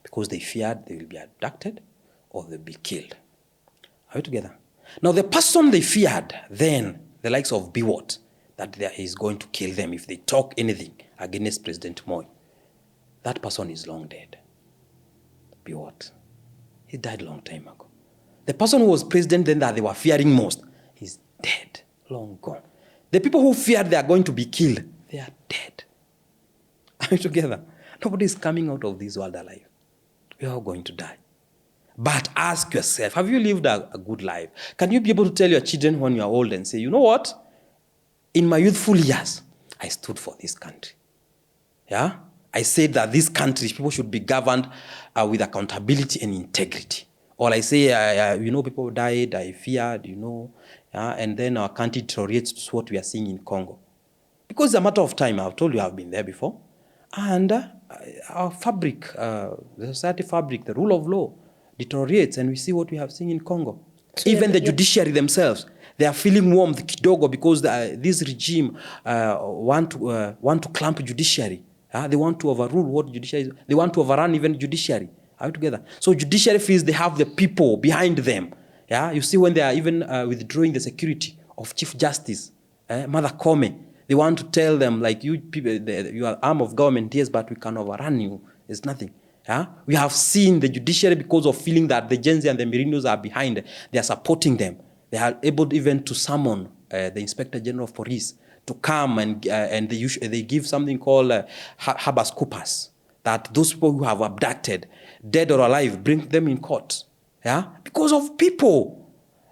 S1: because they feared they will be abducted or they'll be killed. Are we together? Now, the person they feared then, the likes of Biwott, that he's going to kill them if they talk anything against President Moi, that person is long dead. Biwott. He died a long time ago. The person who was president then that they were fearing most, he's dead, long gone. The people who feared they are going to be killed, they are dead. Are we together? Nobody is coming out of this world alive. We are all going to die. But ask yourself, have you lived a good life? Can you be able to tell your children when you are old and say, you know what? In my youthful years, I stood for this country. Yeah? I said that this country, people should be governed with accountability and integrity. Or I say, people died, I feared, and then our country deteriorates to what we are seeing in Congo. Because it's a matter of time. I've told you I've been there before. And our fabric, the society fabric, the rule of law deteriorates, and we see what we have seen in Congo. So even the judiciary themselves, they are feeling warm kidogo because this regime want to clamp judiciary. They want to overrule what judiciary is. They want to overrun even judiciary. Are we together? So judiciary feels they have the people behind them. Yeah, you see when they are even withdrawing the security of Chief Justice, Mother Koome, they want to tell them, like, you people, you are arm of government, yes, but we can overrun you. There's nothing. Yeah? We have seen the judiciary, because of feeling that the Gen Z and the Merinos are behind, they are supporting them. They are able even to summon the Inspector General of Police to come and they give something called habeas corpus, that those people who have abducted, dead or alive, bring them in court. Yeah? Because of people.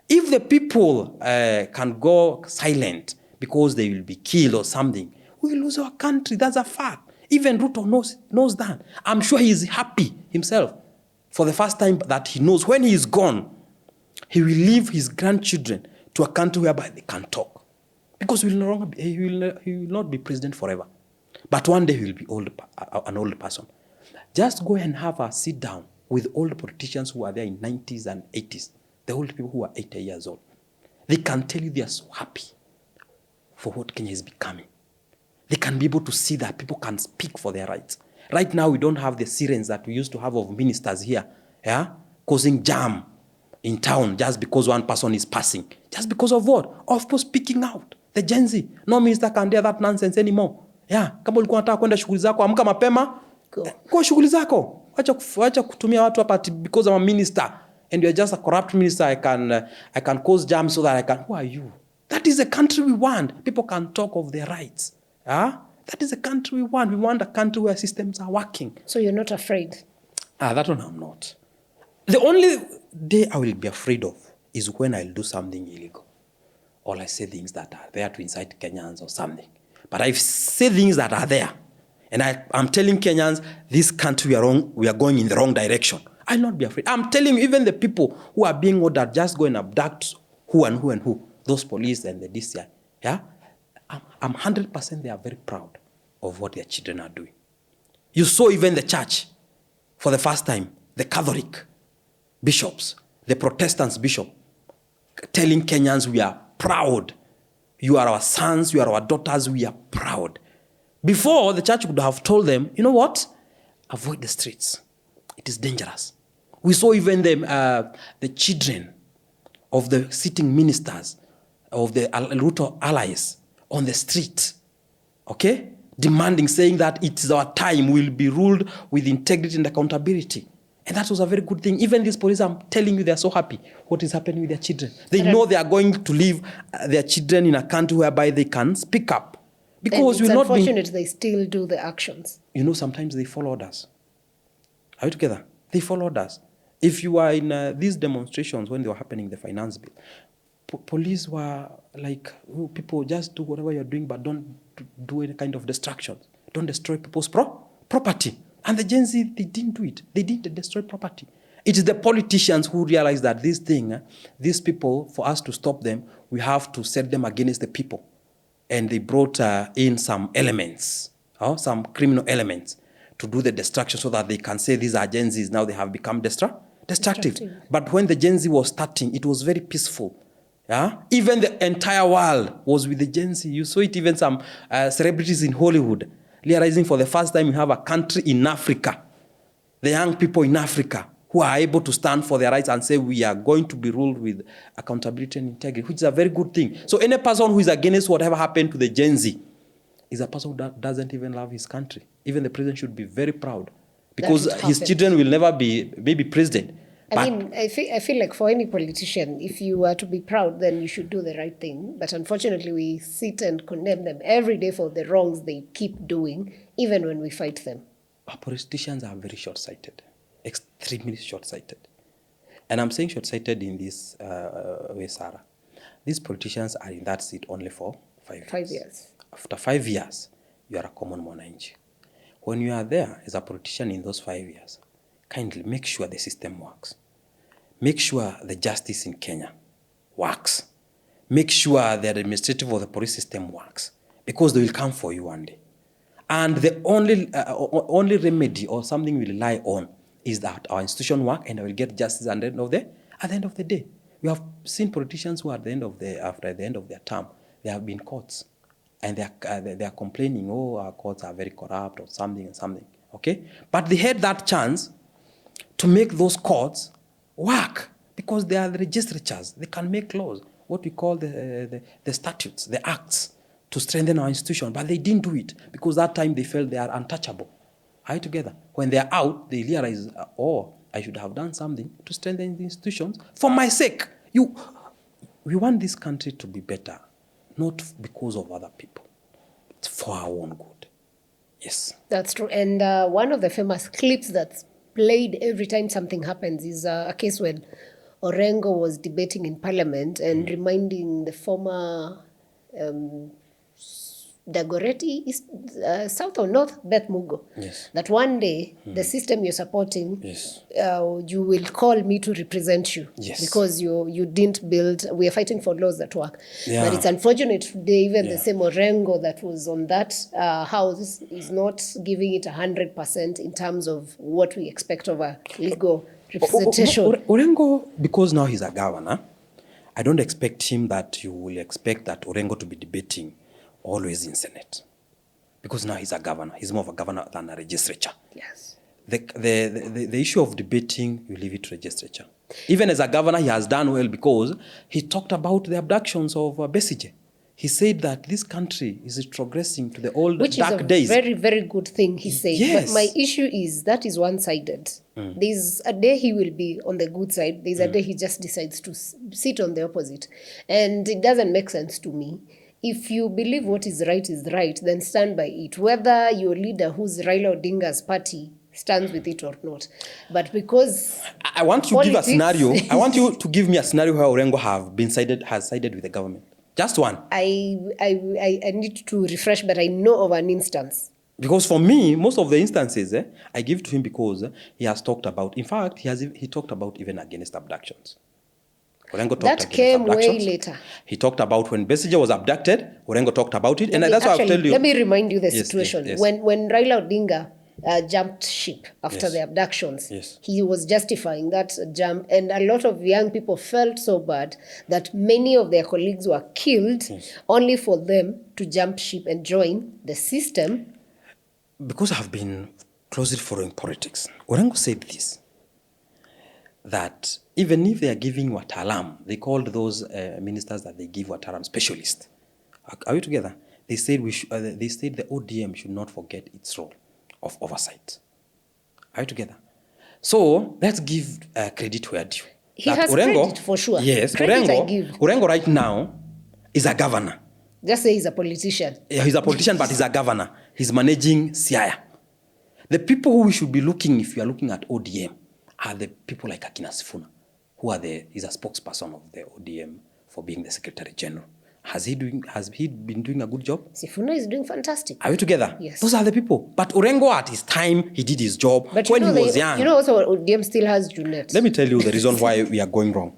S1: If the people can go silent because they will be killed or something, we will lose our country. That's a fact. Even Ruto knows that. I'm sure he is happy himself for the first time that he knows when he is gone, he will leave his grandchildren to a country whereby they can talk. Because he will not be president forever. But one day he will be an old person. Just go and have a sit down with old politicians who are there in 90s and 80s. The old people who are 80 years old. They can tell you they are so happy for what Kenya is becoming. They can be able to see that people can speak for their rights. Right now, we don't have the sirens that we used to have of ministers here, causing jam in town just because one person is passing. Just because of what? Of course, speaking out. The Gen Z. No minister can do that nonsense anymore. Yeah. Kama ulikuwa unataka kwenda shughuli zako, amka mapema. Kwa shughuli zako. Wacha kutumia watu hapa because I'm a minister and you're just a corrupt minister. I can cause jam so that I can. Who are you? That is the country we want. People can talk of their rights. That is the country we want. We want a country where systems are working.
S2: So you're not afraid?
S1: That one I'm not. The only day I will be afraid of is when I'll do something illegal. Or I say things that are there to incite Kenyans or something. But I say things that are there. And I'm telling Kenyans, this country we are going in the wrong direction. I'll not be afraid. I'm telling you, even the people who are being ordered, just go and abduct who and who and who. Those police and the DCI. Yeah? I'm 100% they are very proud of what their children are doing. You saw even the church, for the first time, the Catholic bishops, the Protestants bishop, telling Kenyans we are proud. You are our sons, you are our daughters, we are proud. Before, the church would have told them, you know what? Avoid the streets. It is dangerous. We saw even the children of the sitting ministers, of the Ruto allies, on the street, okay? Demanding, saying that it is our time, we'll be ruled with integrity and accountability. And that was a very good thing. Even these police, I'm telling you, they're so happy what is happening with their children. They know they are going to leave their children in a country whereby they can speak up. Because
S2: it's unfortunate they still do the actions.
S1: Sometimes they followed us. Are we together? They followed us. If you are in these demonstrations when they were happening, the finance bill, police were like, people just do whatever you're doing, but don't do any kind of destruction. Don't destroy people's property. And the Gen Z, they didn't do it. They didn't destroy property. It is the politicians who realize that these people, for us to stop them, we have to set them against the people. And they brought in some elements, some criminal elements, to do the destruction so that they can say these are Gen Zs. Now they have become destructive. But when the Gen Z was starting, it was very peaceful. Yeah? Even the entire world was with the Gen Z. You saw it even some celebrities in Hollywood realizing for the first time we have a country in Africa, the young people in Africa who are able to stand for their rights and say we are going to be ruled with accountability and integrity, which is a very good thing. So any person who is against whatever happened to the Gen Z is a person who doesn't even love his country. Even the president should be very proud because his children will never be maybe president,
S2: I feel like for any politician, if you are to be proud, then you should do the right thing. But unfortunately, we sit and condemn them every day for the wrongs they keep doing, even when we fight them.
S1: Our politicians are very short-sighted, extremely short-sighted. And I'm saying short-sighted in this way, Sarah. These politicians are in that seat only for 5 years.
S2: 5 years.
S1: After 5 years, you are a common mwananchi. When you are there as a politician in those 5 years, kindly make sure the system works. Make sure the justice in Kenya works. Make sure the administrative or the police system works, because they will come for you one day. And the only remedy or something we rely on is that our institution work and I will get justice at the end of the day. We have seen politicians who after the end of their term, they have been courts. And they are complaining, oh, our courts are very corrupt or something. Okay? But they had that chance to make those courts work, because they are the legislatures. They can make laws, what we call the statutes, the acts, to strengthen our institution. But they didn't do it, because that time they felt they are untouchable. Are you together? When they are out, they realize, I should have done something to strengthen the institutions for my sake. We want this country to be better, not because of other people. It's for our own good. Yes.
S2: That's true. And one of the famous clips that's played every time something happens is a case when Orengo was debating in Parliament and reminding the former Dagoretti, South or North, Beth Mugo, that one day the system you're supporting, you will call me to represent you, because you didn't build. We are fighting for laws that work. But it's unfortunate today, even the same Orengo that was on that house is not giving it 100% in terms of what we expect of a legal representation.
S1: Orengo, because now he's a governor, I don't expect him that you will expect that Orengo to be debating always in Senate, because now he's a governor. He's more of a governor than a legislature.
S2: Yes.
S1: The issue of debating, you leave it to legislature. Even as a governor, he has done well, because he talked about the abductions of Besigye. He said that this country is progressing to the old dark days.
S2: Which is a very, very good thing he said.
S1: Yes.
S2: But my issue is that is one-sided. There's a day he will be on the good side. There's a day he just decides to sit on the opposite. And it doesn't make sense to me. If you believe what is right, then stand by it. Whether your leader, who's Raila Odinga's party, stands with it or not. But because
S1: I want to give a scenario. I want you to give me a scenario where Orengo has sided with the government. Just one.
S2: I need to refresh, but I know of an instance.
S1: Because for me, most of the instances I give to him because he has talked about. In fact, he talked about even against abductions. Orengo talked
S2: that came way later.
S1: He talked about when Besigye was abducted. Orengo talked about it, and that's why I'll tell you.
S2: Let me remind you the situation. Yes. When Raila Odinga jumped ship after the abductions, he was justifying that jump, and a lot of young people felt so bad that many of their colleagues were killed only for them to jump ship and join the system.
S1: Because I've been closely following politics, Orengo said this, that even if they are giving watalam, they called those ministers that they give watalam specialists. Are we together? They said the ODM should not forget its role of oversight. Are we together? So let's give credit where due.
S2: He has credit for sure.
S1: Yes, Orengo right now is a governor.
S2: Just say he's a politician.
S1: Yeah, he's a politician, but he's a governor. He's managing Siaya. The people who we should be looking, if you are looking at ODM, are the people like Akina Sifuna, he's a spokesperson of the ODM for being the Secretary General. Has he been doing a good job?
S2: Sifuna is doing fantastic.
S1: Are we together?
S2: Yes.
S1: Those are the people. But Orengo at his time, he did his job when he was young.
S2: You know also ODM still has Junet.
S1: Let me tell you the reason why we are going wrong.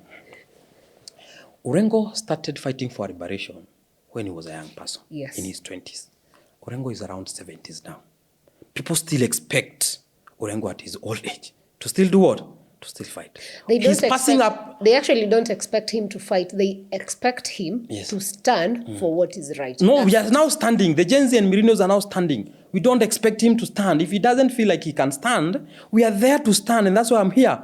S1: Orengo started fighting for liberation when he was a young person.
S2: Yes.
S1: In his 20s. Orengo is around 70s now. People still expect Orengo at his old age to still do what? To still fight. He's passing up.
S2: They actually don't expect him to fight. They expect him to stand for what is right.
S1: No, we are now standing. The Gen Z and Millennials are now standing. We don't expect him to stand. If he doesn't feel like he can stand, we are there to stand, and that's why I'm here.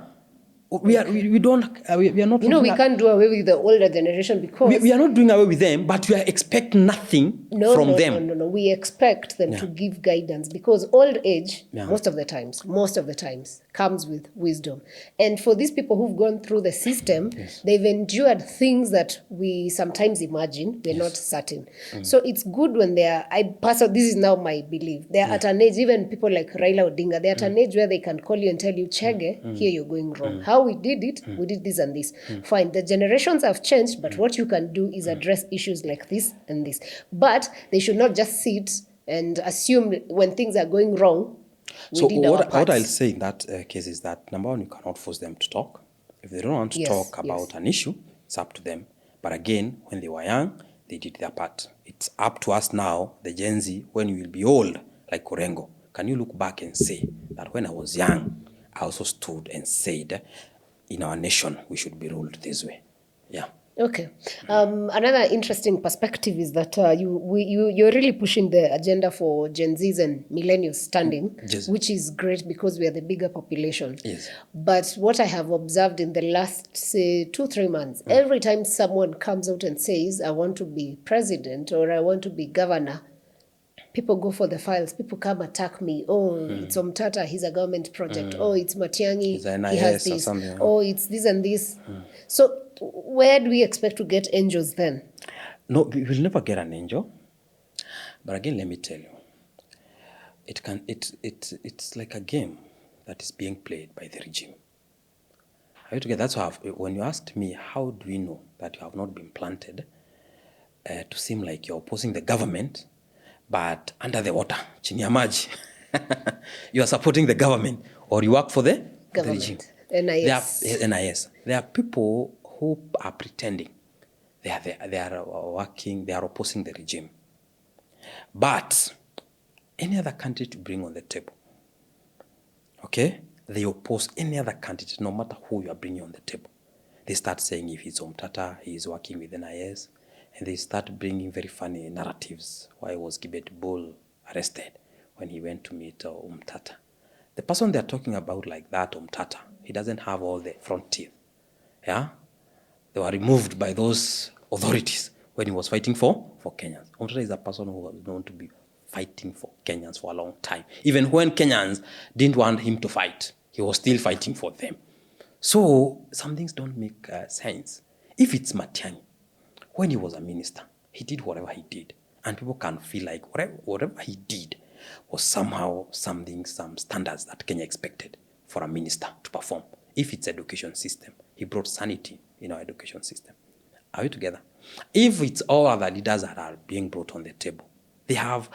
S1: We are not.
S2: You know, we can't do away with the older generation because
S1: we are not doing away with them, but we are expecting nothing from them.
S2: No. We expect them to give guidance because old age, most of the times, comes with wisdom. And for these people who've gone through the system, they've endured things that we sometimes imagine, we're not certain. So it's good when this is now my belief, they're at an age, even people like Raila Odinga, they're at an age where they can call you and tell you, Chege, here you're going wrong. How we did it, we did this and this. Fine, the generations have changed, but what you can do is address issues like this and this. But they should not just sit and assume when things are going wrong,
S1: what I'll say in that case is that, number one, you cannot force them to talk. If they don't want to talk about an issue, it's up to them. But again, when they were young, they did their part. It's up to us now, the Gen Z, when we will be old, like Korengo. Can you look back and say that when I was young, I also stood and said, in our nation, we should be ruled this way? Yeah.
S2: Okay. Another interesting perspective is that you're really pushing the agenda for Gen Zs and millennials standing, which is great because we are the bigger population.
S1: Yes.
S2: But what I have observed in the last, say, 2-3 months, every time someone comes out and says, I want to be president or I want to be governor, people go for the files. People come attack me. Oh, it's Omtata, he's a government project. Oh, it's Matiang'i, he has this. Oh, it's this and this. So where do we expect to get angels then?
S1: No, we will never get an angel. But again, let me tell you, it's like a game that is being played by the regime. Are you together? That's why when you asked me, how do we know that you have not been planted to seem like you're opposing the government, but under the water, chini ya maji, you are supporting the government, or you work for the regime. NIS. There are people who are pretending they are working, they are opposing the regime. But any other candidate to bring on the table, okay, they oppose any other candidate, no matter who you are bringing on the table. They start saying if it's Omtata, he is working with NIS, and they start bringing very funny narratives. Why was Gibet Bull arrested when he went to meet Omtata? The person they're talking about like that, Omtata, he doesn't have all the front teeth. Yeah? They were removed by those authorities when he was fighting for Kenyans. Omtata is a person who was known to be fighting for Kenyans for a long time. Even when Kenyans didn't want him to fight, he was still fighting for them. So some things don't make sense. If it's Matiang'i, when he was a minister, he did whatever he did. And people can feel like whatever he did was somehow some standards that Kenya expected for a minister to perform. If it's education system, he brought sanity in our education system. Are we together? If it's all other leaders that are being brought on the table, they have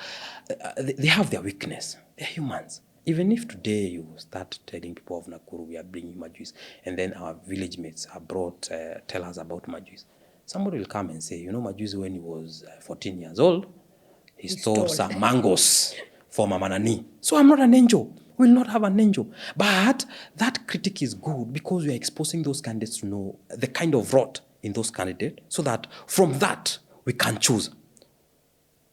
S1: their weakness. They're humans. Even if today you start telling people of Nakuru, we are bringing Majuice, and then our village mates are brought, tell us about Majuice, somebody will come and say, you know, Majuice, when he was 14 years old, he stole some mangoes for Mama Nani. So I'm not an angel. We'll not have an angel. But that critique is good because we are exposing those candidates to know the kind of rot in those candidates so that from that we can choose.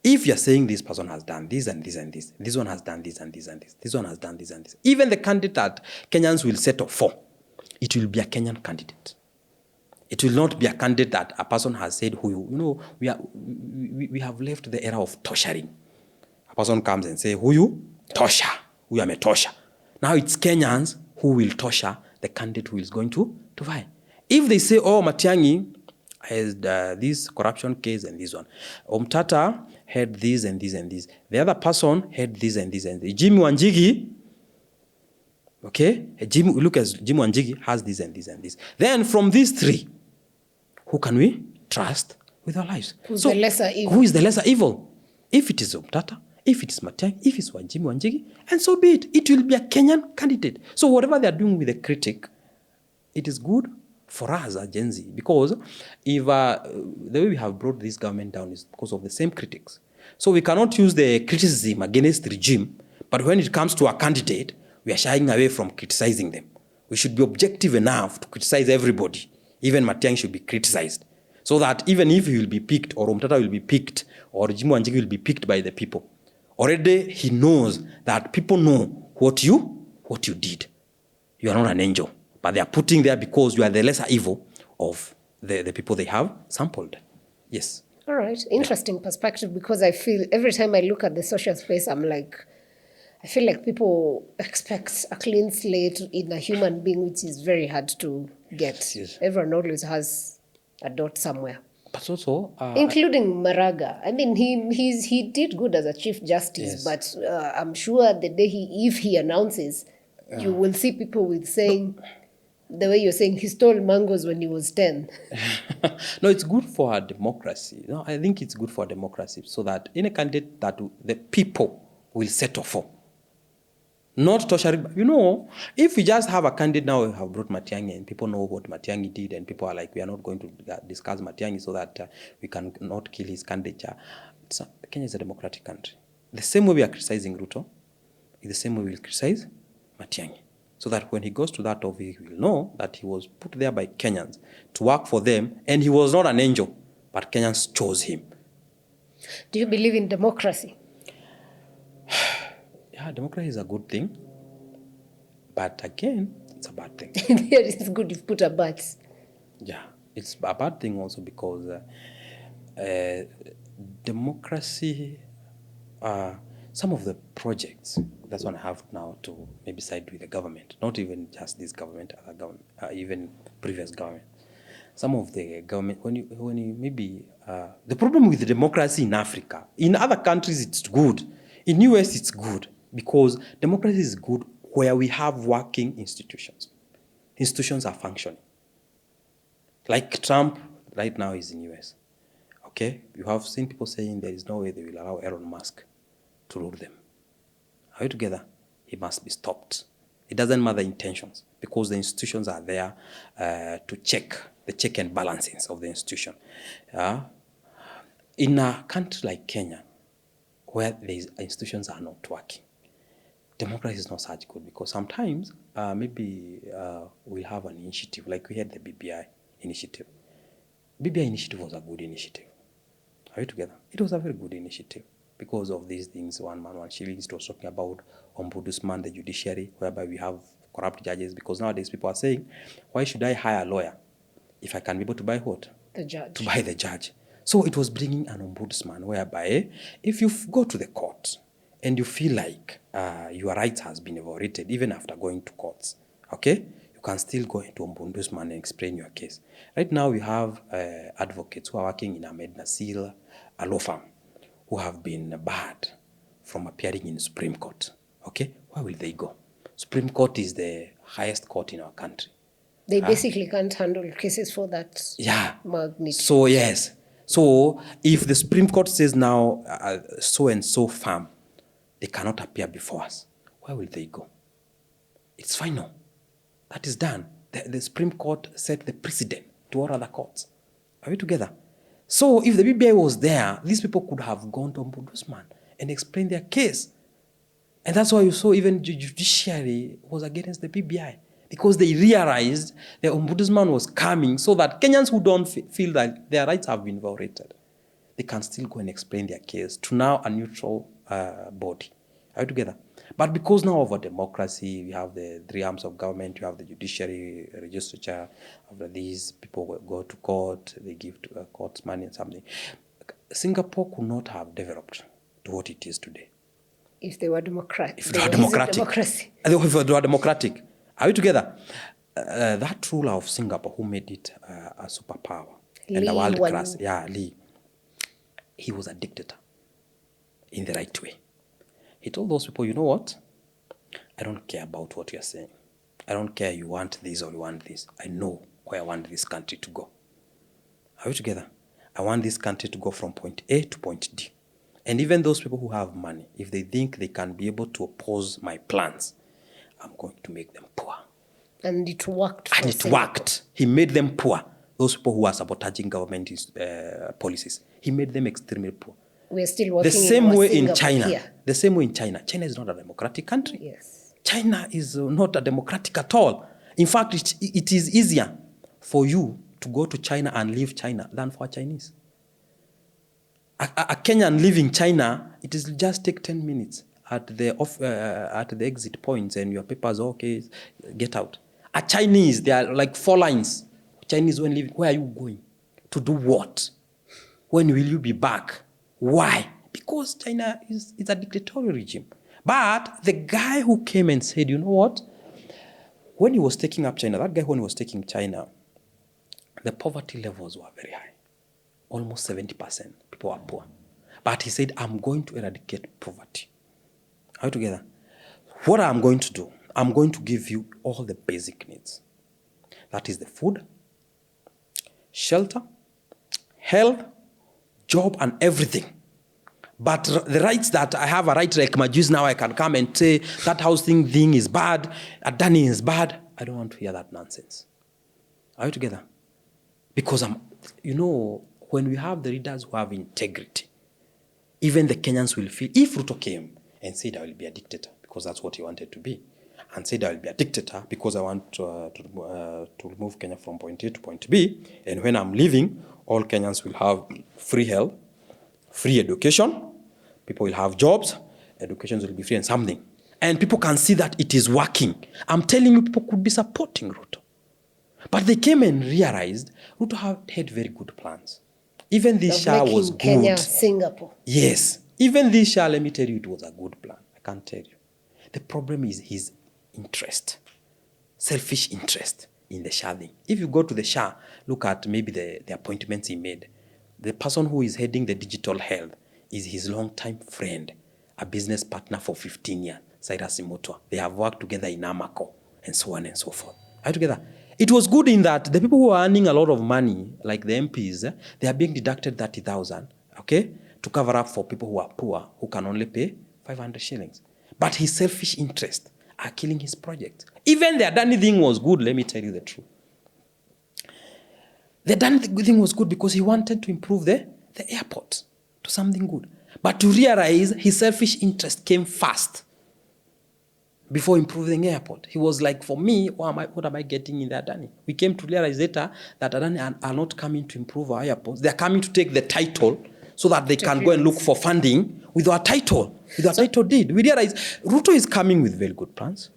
S1: If you're saying this person has done this and this and this, this one has done this and this and this, this one has done this and this, even the candidate that Kenyans will settle for, it will be a Kenyan candidate. It will not be a candidate that a person has said, we have left the era of torturing. A person comes and say, huyu, tosha, huyu ametosha. Now it's Kenyans who will torture the candidate who is going to fight. If they say, oh, Matiang'i has this corruption case and this one, Omtata had this and this and this, the other person had this and this and this, Jimmy Wanjigi, okay, look at Jimmy Wanjigi has this and this and this. Then from these three, who can we trust with our lives?
S2: Who's the lesser evil?
S1: Who is the lesser evil? If it is Omtata, if it is Matiang'i, if it's Jimmy Wanjigi, and so be it. It will be a Kenyan candidate. So whatever they are doing with the critic, it is good for us as Gen Z, because if the way we have brought this government down is because of the same critics. So we cannot use the criticism against the regime, but when it comes to a candidate, we are shying away from criticizing them. We should be objective enough to criticize everybody. Even Matiang'i should be criticized, so that even if he will be picked, or Omtata will be picked, or Jimmy Wanjigi will be picked by the people, already he knows that people know what you did. You are not an angel. But they are putting there because you are the lesser evil of the people they have sampled. Yes.
S2: All right. Interesting perspective, because I feel every time I look at the social space, I'm like, I feel like people expect a clean slate in a human being, which is very hard to get.
S1: Yes.
S2: Everyone always has a dot somewhere.
S1: But also,
S2: including Maraga. I mean, he did good as a Chief Justice,
S1: Yes.
S2: but I'm sure the day if he announces, you will see people with saying, the way you're saying, he stole mangoes when he was 10.
S1: no, it's good for our democracy. No, I think it's good for democracy so that any candidate that the people will settle for. Not tertiary. If we just have a candidate now, we have brought Matiang'i and people know what Matiang'i did and people are like, we are not going to discuss Matiang'i so that we can not kill his candidature. Kenya is a democratic country. The same way we are criticizing Ruto, is the same way we will criticize Matiang'i. So that when he goes to that office, he will know that he was put there by Kenyans to work for them and he was not an angel, but Kenyans chose him.
S2: Do you believe in democracy?
S1: Yeah, democracy is a good thing, but again, it's a bad thing.
S2: Here it's good if put a but.
S1: Yeah, it's a bad thing also because democracy, some of the projects, that's what I have now to maybe side with the government, not even just this government, other government, even previous government. Some of the government, when you maybe, the problem with the democracy in Africa, in other countries it's good, in US it's good, because democracy is good where we have working institutions. Institutions are functioning. Like Trump right now is in US. Okay, you have seen people saying there is no way they will allow Elon Musk to rule them. Are you together? He must be stopped. It doesn't matter intentions because the institutions are there to check the check and balances of the institution. In a country like Kenya, where these institutions are not working, democracy is not such good because sometimes maybe we'll have an initiative, like we had the BBI initiative. BBI initiative was a good initiative. Are you together? It was a very good initiative because of these things, one man, one shilling. It was talking about ombudsman, the judiciary, whereby we have corrupt judges, because nowadays people are saying, why should I hire a lawyer if I can be able to buy what?
S2: The judge.
S1: To buy the judge. So it was bringing an ombudsman whereby if you go to the court and you feel like your rights has been violated, even after going to courts, okay, you can still go into ombudsman and explain your case. Right now we have advocates who are working in Ahmed Nasil, a law firm, who have been barred from appearing in Supreme Court. Okay, where will they go? Supreme Court is the highest court in our country.
S2: They basically can't handle cases for that magnitude.
S1: So yes. So if the Supreme Court says now so and so firm, they cannot appear before us, where will they go? It's final. That is done. The Supreme Court set the precedent to all other courts. Are we together? So if the BBI was there, these people could have gone to ombudsman and explained their case. And that's why you saw even judiciary was against the BBI, because they realized the ombudsman was coming so that Kenyans who don't feel that their rights have been violated, they can still go and explain their case to now a neutral body. Are we together? But because now of a democracy, we have the three arms of government, you have the judiciary, legislature, after these people go to court, they give to courts money and something. Singapore could not have developed to what it is today.
S2: If they were democratic.
S1: If they were democratic. If they were democratic. Are we together? That ruler of Singapore who made it a superpower and a world class, Lee, he was a dictator in the right way. He told those people, you know what? I don't care about what you're saying. I don't care you want this or you want this. I know where I want this country to go. Are we together? I want this country to go from point A to point D. And even those people who have money, if they think they can be able to oppose my plans, I'm going to make them poor.
S2: And it worked.
S1: And it worked. He made them poor. Those people who are sabotaging government policies, he made them extremely poor.
S2: We're still working
S1: the same way in
S2: China.
S1: Here. The same way in China. China is not a democratic country.
S2: Yes.
S1: China is not a democratic at all. In fact, it is easier for you to go to China and leave China than for a Chinese. A Kenyan leaving China, it is just take 10 minutes at the exit points and your papers, okay, get out. A Chinese, they are like 4 lines. Chinese, when leaving, where are you going? To do what? When will you be back? Why? Because China is a dictatorial regime. But the guy who came and said, you know what? When he was taking up China, that guy when he was taking China, the poverty levels were very high. Almost 70% people are poor. But he said, I'm going to eradicate poverty. Are we together? What I'm going to do, I'm going to give you all the basic needs. That is the food, shelter, health, job, and everything. But the rights that I have a right like Majuice now, I can come and say that housing thing is bad, Adani is bad. I don't want to hear that nonsense. Are we together? Because when we have the leaders who have integrity, even the Kenyans will feel, if Ruto came and said, I will be a dictator, because that's what he wanted to be, and said, I will be a dictator because I want to remove Kenya from point A to point B, and when I'm leaving, all Kenyans will have free health, free education, people will have jobs, education will be free and something. And people can see that it is working. I'm telling you, people could be supporting Ruto. But they came and realized Ruto had very good plans. Even this Shah was good.
S2: Kenya, Singapore.
S1: Yes. Even this Shah, let me tell you, it was a good plan. I can't tell you. The problem is his interest, selfish interest in the Shah thing. If you go to the Shah, look at maybe the appointments he made. The person who is heading the digital health is his longtime friend, a business partner for 15 years, Cyrus Imotwa. They have worked together in Amaco, and so on and so forth. Are you together? It was good in that the people who are earning a lot of money, like the MPs, they are being deducted 30,000, okay, to cover up for people who are poor, who can only pay 500 shillings. But his selfish interests are killing his project. Even the Adani thing was good, let me tell you the truth. The Adani thing was good because he wanted to improve the airport to something good. But to realize his selfish interest came first before improving the airport. He was like, for me, what am I getting in the Adani? We came to realize later that Adani are not coming to improve our airports. They're coming to take the title so that they can go and look for funding with our title. With our title deed. We realize Ruto is coming with very good plans.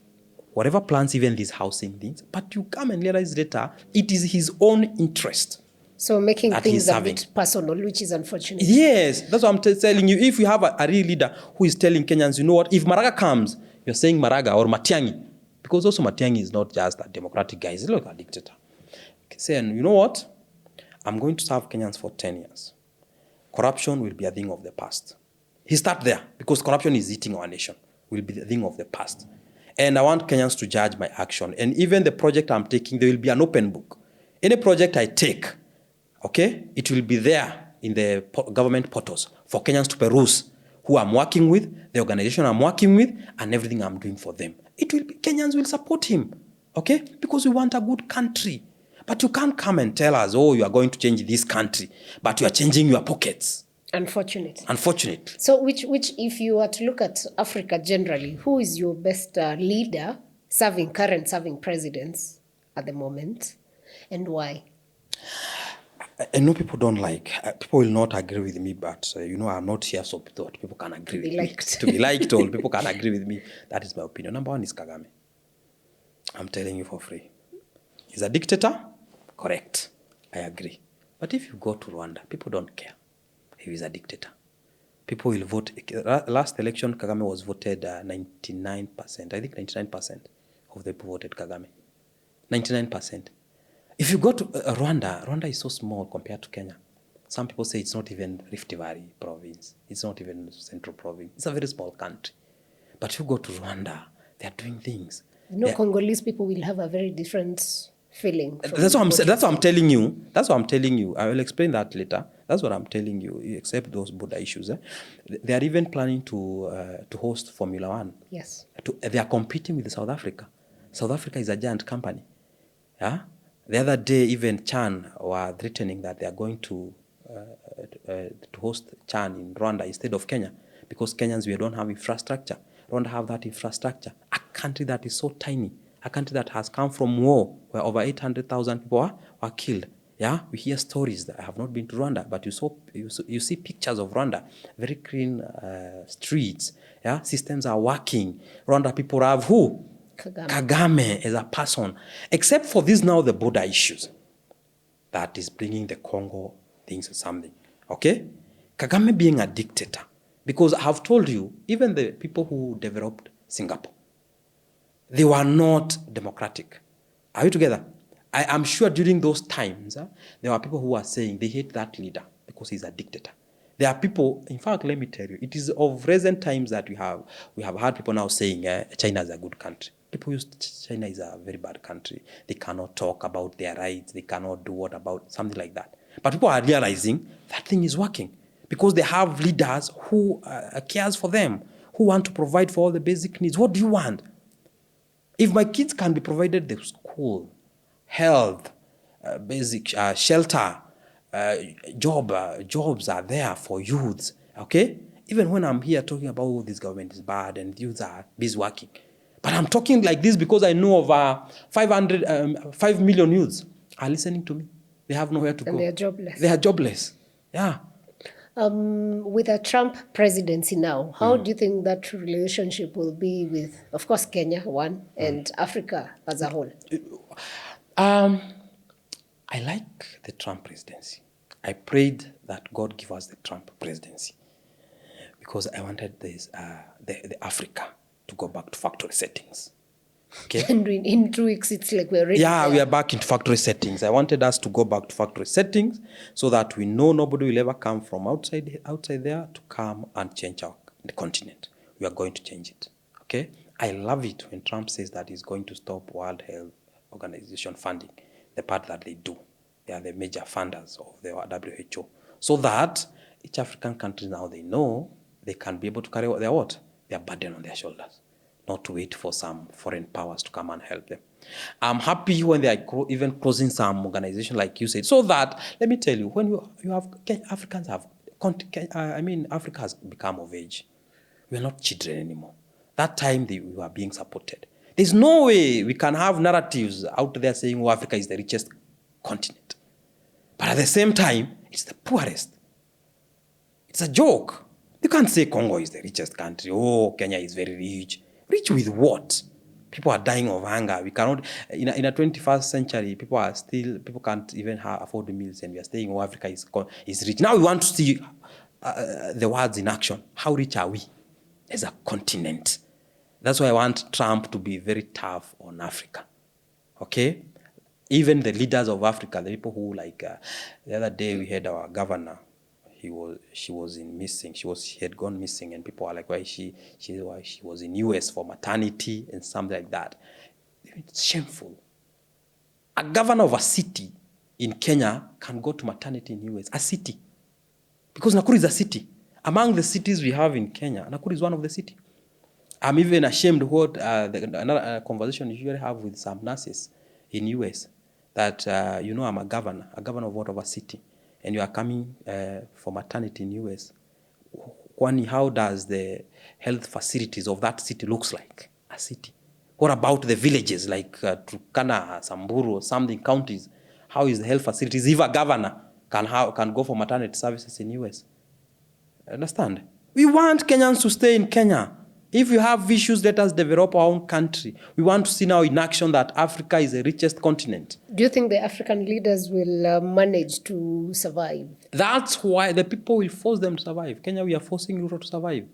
S1: Whatever plans, even these housing things. But you come and realize later, it is his own interest.
S2: So making things a bit personal, which is unfortunate.
S1: Yes, that's what I'm telling you. If you have a real leader who is telling Kenyans, you know what, if Maraga comes, you're saying Maraga or Matiang'i, because also Matiang'i is not just a democratic guy, he's like a dictator. Saying, you know what, I'm going to serve Kenyans for 10 years. Corruption will be a thing of the past. He started there, because corruption is eating our nation, will be the thing of the past. And I want Kenyans to judge my action. And even the project I'm taking, there will be an open book. Any project I take, okay, it will be there in the government portals for Kenyans to peruse who I'm working with, the organization I'm working with, and everything I'm doing for them. Kenyans will support him, okay, because we want a good country. But you can't come and tell us, oh, you are going to change this country, but you are changing your pockets. Unfortunate.
S2: So which, if you were to look at Africa generally, who is your best leader current serving presidents at the moment, and why?
S1: I know people don't like, people will not agree with me, but I'm not here so that people can agree with me. To be liked, or people can agree with me. That is my opinion. Number one is Kagame. I'm telling you for free. He's a dictator? Correct. I agree. But if you go to Rwanda, people don't care if he's a dictator. People will vote. Last election, Kagame was voted 99%. I think 99% of the people voted Kagame. 99%. If you go to Rwanda is so small compared to Kenya. Some people say it's not even Rift Valley province. It's not even Central province. It's a very small country. But if you go to Rwanda, they are doing things.
S2: Congolese people will have a very different feeling.
S1: That's what I'm telling you. I will explain that later. That's what I'm telling you, except those border issues. They are even planning to host Formula One.
S2: Yes.
S1: They are competing with South Africa. South Africa is a giant company. Yeah? The other day, even Chan were threatening that they are going to host Chan in Rwanda instead of Kenya, because Kenyans, we don't have infrastructure. Rwanda have that infrastructure. A country that is so tiny, a country that has come from war, where over 800,000 people were killed. Yeah, we hear stories. That I have not been to Rwanda, but you see pictures of Rwanda, very clean streets. Yeah, systems are working. Rwanda people have who? Kagame as a person. Except for this now, the border issues that is bringing the Congo things or something. Okay? Kagame being a dictator, Because I have told you, even the people who developed Singapore, they were not democratic. Are you together? I am sure during those times, there were people who were saying they hate that leader because he's a dictator. There are people, in fact, let me tell you, it is of recent times that we have had people now saying China is a good country. People use China is a very bad country. They cannot talk about their rights. They cannot do what about something like that. But people are realizing that thing is working because they have leaders who cares for them, who want to provide for all the basic needs. What do you want? If my kids can be provided the school, health, basic shelter, jobs are there for youths, okay? Even when I'm here talking about oh, this government is bad and youths are busy working. But I'm talking like this because I know of 5 million youths are listening to me. They have nowhere to go.
S2: And they are jobless.
S1: They are jobless, yeah.
S2: With a Trump presidency now, how do you think that relationship will be with, of course, Kenya, one, and Africa as a whole?
S1: I like the Trump presidency. I prayed that God give us the Trump presidency because I wanted this, the Africa to go back to factory settings. Okay.
S2: And in 2 weeks, it's like we're ready.
S1: Yeah, we are back into factory settings. I wanted us to go back to factory settings so that we know nobody will ever come from outside there to come and change the continent. We are going to change it. Okay. I love it when Trump says that he's going to stop World Health Organization funding, the part that they do. They are the major funders of the WHO. So that each African country now they know they can be able to carry their burden on their shoulders, not to wait for some foreign powers to come and help them. I'm happy when they are even closing some organization like you said, so that, let me tell you, when you have, Africans have, Africa has become of age. We are not children anymore. That time we were being supported. There's no way we can have narratives out there saying, oh, Africa is the richest continent. But at the same time, it's the poorest. It's a joke. You can't say Congo is the richest country. Oh, Kenya is very rich. Rich with what? People are dying of hunger. We cannot, in a 21st century, people can't even afford the meals, and we are saying, oh, Africa is rich. Now we want to see the words in action. How rich are we as a continent? That's why I want Trump to be very tough on Africa. Okay? Even the leaders of Africa, the people who the other day we had our governor, she had gone missing, and people are like, why she was in US for maternity and something like that. It's shameful. A governor of a city in Kenya can go to maternity in US, a city. Because Nakuru is a city. Among the cities we have in Kenya, Nakuru is one of the cities. I'm even ashamed what another conversation you usually have with some nurses in US that, I'm a governor of what of a city, and you are coming for maternity in US. Kwani, how does the health facilities of that city looks like? A city. What about the villages like Turkana, Samburu, something counties? How is the health facilities if a governor can go for maternity services in US? Understand? We want Kenyans to stay in Kenya. If you have issues, let us develop our own country. We want to see now in action that Africa is the richest continent.
S2: Do you think the African leaders will manage to survive?
S1: That's why the people will force them to survive. Kenya, we are forcing Ruto to survive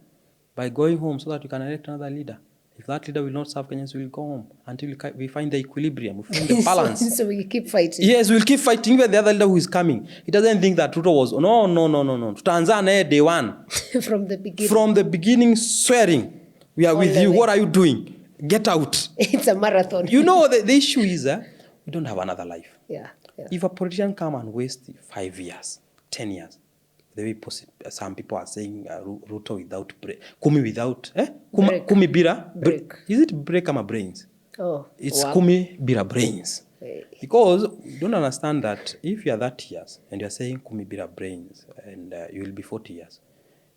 S1: by going home so that we can elect another leader. If that leader will not serve, Kenyans will go home until we find the equilibrium, we find the balance.
S2: So we keep fighting.
S1: Yes, we'll keep fighting. Even the other leader who is coming, he doesn't think that Ruto was, no. Tanzania, day one.
S2: From the beginning.
S1: From the beginning, swearing, we are with you. What are you doing? Get out.
S2: It's a marathon.
S1: The issue is we don't have another life.
S2: Yeah.
S1: If a politician come and waste 5 years, 10 years, the way some people are saying Ruto without break, Kumi without,
S2: break.
S1: Kumi bira
S2: break.
S1: Is it break or brains?
S2: Oh,
S1: it's
S2: wow.
S1: Kumi bira brains.
S2: Hey.
S1: Because you don't understand that if you are that years and you are saying Kumi bira brains and you will be 40 years,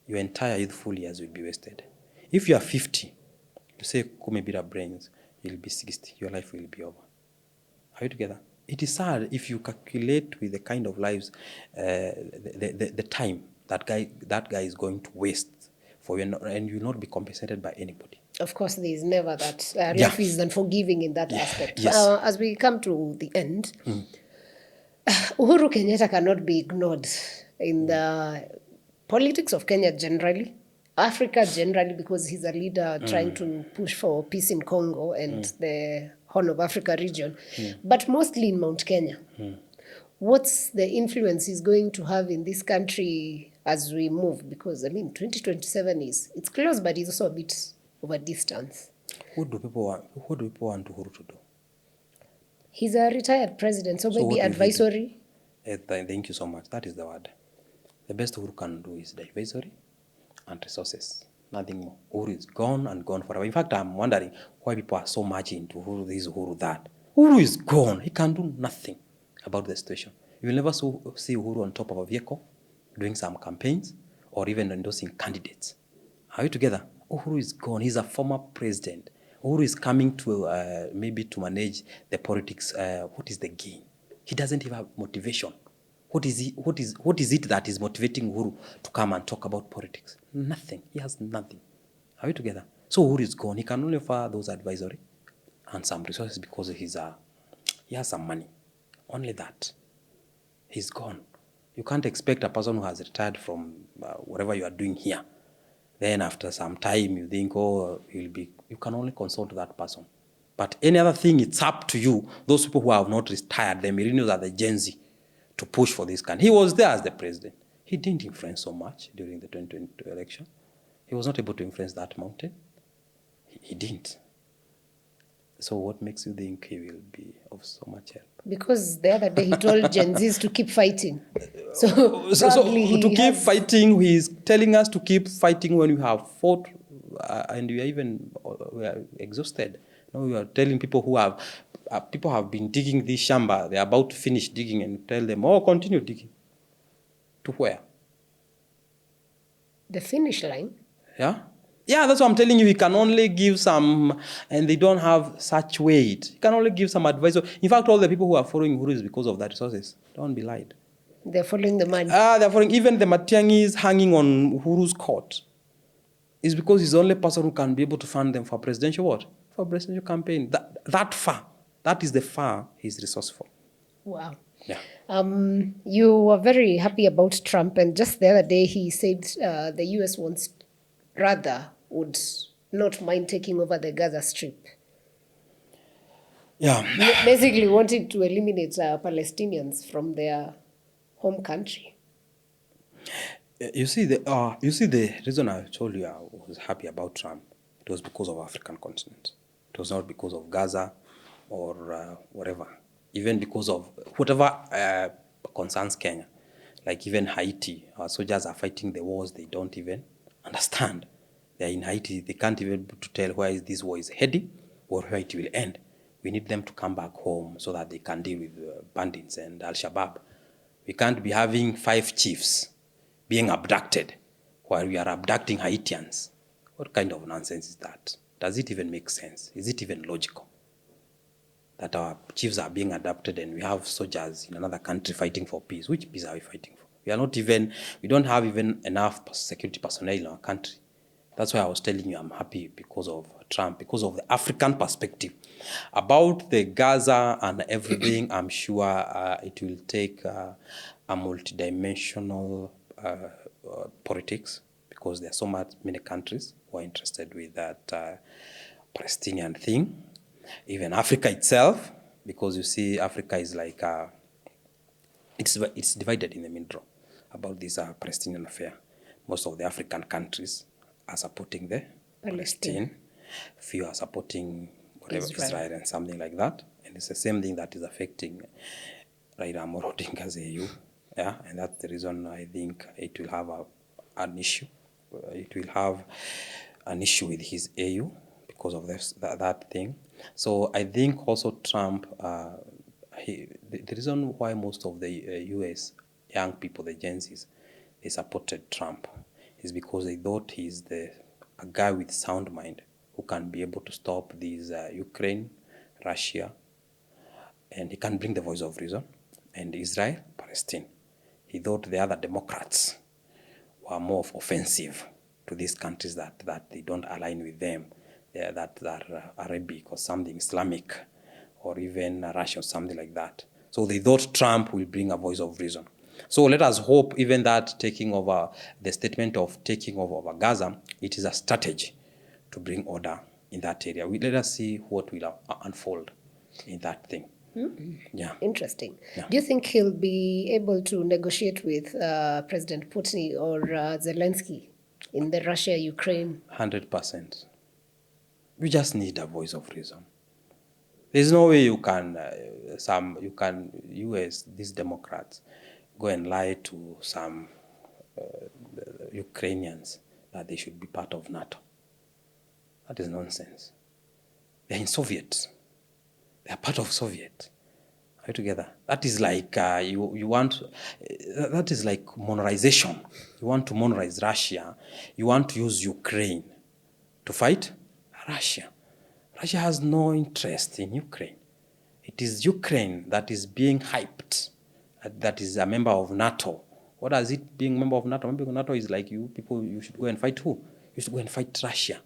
S1: your entire youthful years will be wasted. If you are 50, you say Kumi bira brains, you'll be 60, your life will be over. Are you together? It is sad if you calculate with the kind of lives, the time that guy is going to waste for you, and you will not be compensated by anybody.
S2: Of course, there is never that. Life is unforgiving in that aspect.
S1: Yes.
S2: As we come to the end, Uhuru Kenyatta cannot be ignored in the politics of Kenya generally, Africa generally, because he's a leader trying to push for peace in Congo and the Horn of Africa region, but mostly in Mount Kenya. What's the influence he's going to have in this country as we move? Because, I mean, 2027 it's close, but it's also a bit of a distance.
S1: What do people want Uhuru to do?
S2: He's a retired president, so maybe
S1: what will he do?
S2: advisory.
S1: Thank you so much. That is the word. The best Uhuru can do is the advisory and resources. Nothing more. Uhuru is gone and gone forever. In fact, I'm wondering why people are so much into Uhuru this, Uhuru that. Uhuru is gone. He can do nothing about the situation. You will never see Uhuru on top of a vehicle doing some campaigns or even endorsing candidates. Are we together? Uhuru is gone. He's a former president. Uhuru is coming to maybe to manage the politics. What is the gain? He doesn't even have motivation. What is it that is motivating Uhuru to come and talk about politics? Nothing. He has nothing. Are we together? So Uhuru is gone. He can only offer those advisory and some resources because he has some money. Only that. He's gone. You can't expect a person who has retired from whatever you are doing here. Then after some time, you think, you can only consult that person. But any other thing, it's up to you. Those people who have not retired, the millennials are the Gen Z, to push for this country. He was there as the president. He didn't influence so much during the 2022 election. He was not able to influence that mountain. He didn't. So what makes you think he will be of so much help?
S2: Because the other day he told Gen Zs to keep fighting.
S1: Keep fighting, he's telling us to keep fighting when we have fought and we are exhausted. Now we are telling people people have been digging this shamba, they're about to finish digging, and tell them, continue digging. To where?
S2: The finish line?
S1: Yeah, that's what I'm telling you. He can only give some, and they don't have such weight. He can only give some advice. In fact, all the people who are following Uhuru is because of that resources. Don't be lied.
S2: They're following the money.
S1: They're following. Even the Matiangis hanging on Uhuru's court is because he's the only person who can be able to fund them for presidential what? For presidential campaign. That far. That is the far he's resourceful.
S2: Wow.
S1: Yeah.
S2: You were very happy about Trump, and just the other day he said the US would not mind taking over the Gaza Strip.
S1: Yeah.
S2: Basically wanted to eliminate Palestinians from their home country.
S1: You see the reason I told you I was happy about Trump, it was because of African continent. It was not because of Gaza or whatever. Even because of whatever concerns Kenya. Like even Haiti, our soldiers are fighting the wars they don't even understand. They're in Haiti, they can't even to tell where this war is heading or where it will end. We need them to come back home so that they can deal with bandits and Al-Shabaab. We can't be having 5 chiefs being abducted while we are abducting Haitians. What kind of nonsense is that? Does it even make sense? Is it even logical that our chiefs are being abducted and we have soldiers in another country fighting for peace? Which peace are we fighting for? We don't have even enough security personnel in our country. That's why I was telling you I'm happy because of Trump, because of the African perspective. About the Gaza and everything, I'm sure it will take a multidimensional politics, because there are so many countries who are interested with that Palestinian thing. Even Africa itself, because you see Africa is like, it's divided in the middle about this Palestinian affair. Most of the African countries are supporting the Palestine. Few are supporting whatever Israel and something like that. And it's the same thing that is affecting Raila Amolo Odinga's AU. Yeah, and that's the reason I think it will have an issue. It will have an issue with his AU because of that thing. So I think also Trump, the reason why most of the US young people, the Gen Zs, they supported Trump is because they thought he's a guy with sound mind who can be able to stop these Ukraine, Russia, and he can bring the voice of reason, and Israel, Palestine. He thought the other Democrats were more offensive to these countries that they don't align with them, that are Arabic or something, Islamic, or even Russian, something like that. So they thought Trump will bring a voice of reason. So let us hope even that taking over, the statement of taking over Gaza, it is a strategy to bring order in that area. Let us see what will unfold in that thing. Yeah.
S2: Interesting.
S1: Yeah.
S2: Do you think he'll be able to negotiate with President Putin or Zelensky in the Russia-Ukraine?
S1: 100%. We just need a voice of reason. There's no way you can, these Democrats, go and lie to some Ukrainians that they should be part of NATO. That is nonsense. They're in Soviet. They're part of Soviet. Are you together? That is like that is like monorization. You want to monorize Russia. You want to use Ukraine to fight Russia. Russia has no interest in Ukraine. It is Ukraine that is being hyped, that is a member of NATO. What does it being a member of NATO? Member of NATO is like you people, you should go and fight who? You should go and fight Russia.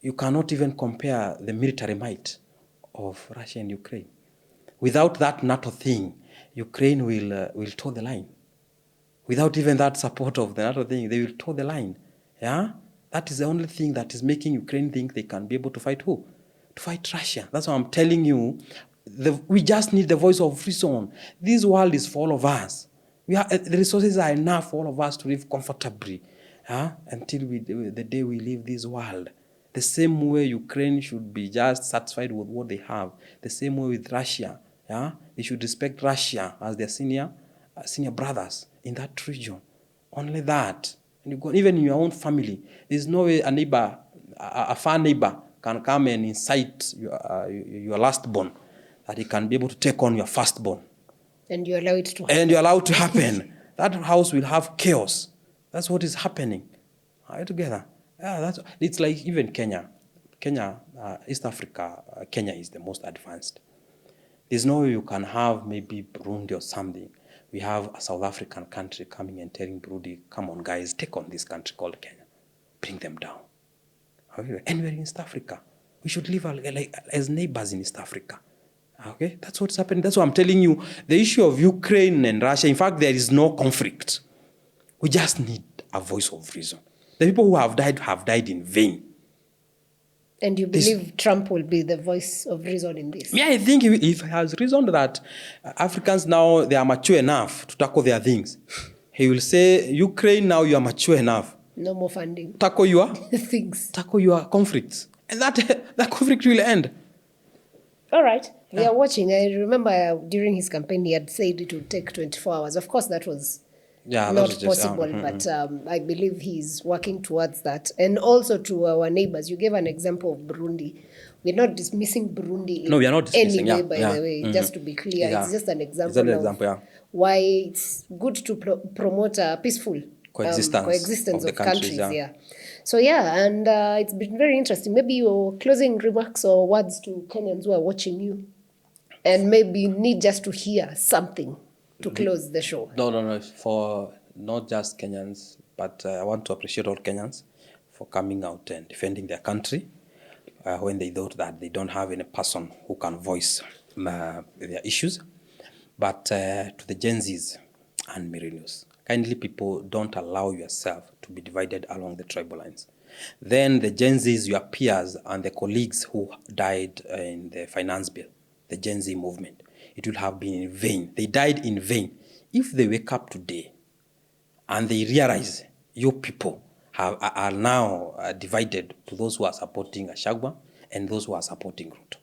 S1: You cannot even compare the military might of Russia and Ukraine. Without that NATO thing, Ukraine will toe the line. Without even that support of the NATO thing, they will toe the line. Yeah? That is the only thing that is making Ukraine think they can be able to fight who? To fight Russia. That's why I'm telling you, we just need the voice of reason. This world is for all of us. The resources are enough for all of us to live comfortably until the day we leave this world. The same way Ukraine should be just satisfied with what they have. The same way with Russia. They should respect Russia as their senior brothers in that region. Only that. And even in your own family, there's no way a neighbor, a far neighbor, can come and incite your lastborn that he can be able to take on your firstborn.
S2: And you allow it to happen.
S1: And you allow it to happen. That house will have chaos. That's what is happening. Are you together? Yeah, it's like even Kenya. East Africa, Kenya is the most advanced. There's no way you can have maybe Burundi or something. We have a South African country coming and telling Burundi, come on guys, take on this country called Kenya. Bring them down. And we're in East Africa. We should live as neighbors in East Africa. Okay, that's what's happening. That's what I'm telling you. The issue of Ukraine and Russia, in fact, there is no conflict. We just need a voice of reason. The people who have died in vain.
S2: And you believe Trump will be the voice of reason in this?
S1: Yeah, I think if he has reasoned that Africans now, they are mature enough to tackle their things, he will say, Ukraine, now you are mature enough.
S2: No more funding.
S1: Tackle your
S2: things.
S1: Tackle your conflicts. And that conflict will end.
S2: All right. We are watching. I remember during his campaign, he had said it would take 24 hours. Of course, that was not possible, but I believe he's working towards that. And also to our neighbors, you gave an example of Burundi. We're not dismissing Burundi
S1: we are not dismissing,
S2: any way, by the way, just to be clear.
S1: Yeah.
S2: It's just an example of why it's good to promote a peaceful coexistence of countries. So and it's been very interesting. Maybe your closing remarks or words to Kenyans who are watching you, and maybe need just to hear something to close the show.
S1: No. For not just Kenyans, but I want to appreciate all Kenyans for coming out and defending their country when they thought that they don't have any person who can voice their issues. But to the Gen Zs and millennials, kindly people, don't allow yourself to be divided along the tribal lines. Then the Gen Zs, your peers and the colleagues who died in the finance bill, the Gen Z movement, it will have been in vain. They died in vain. If they wake up today and they realize you people are now divided to those who are supporting Gachagua and those who are supporting Ruto,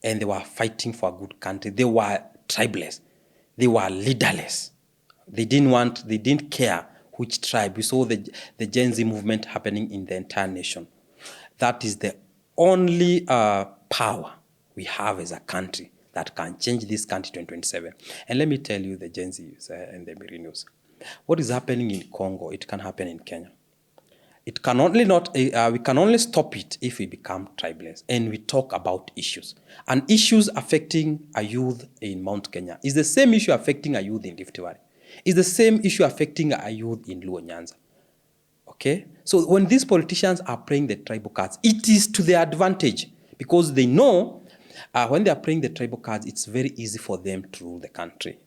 S1: and they were fighting for a good country, they were tribeless, they were leaderless. They didn't care which tribe. We saw the Gen Z movement happening in the entire nation. That is the only power we have as a country that can change this country to 2027. And let me tell you, the Gen Zs and the millennials, what is happening in Congo, it can happen in Kenya. It can only we can only stop it if we become tribeless and we talk about issues. And issues affecting a youth in Mount Kenya is the same issue affecting a youth in Rift Valley. It's the same issue affecting a youth in Luo Nyanza. Okay? So when these politicians are playing the tribal cards, it is to their advantage because they know when they are playing the tribal cards, it's very easy for them to rule the country.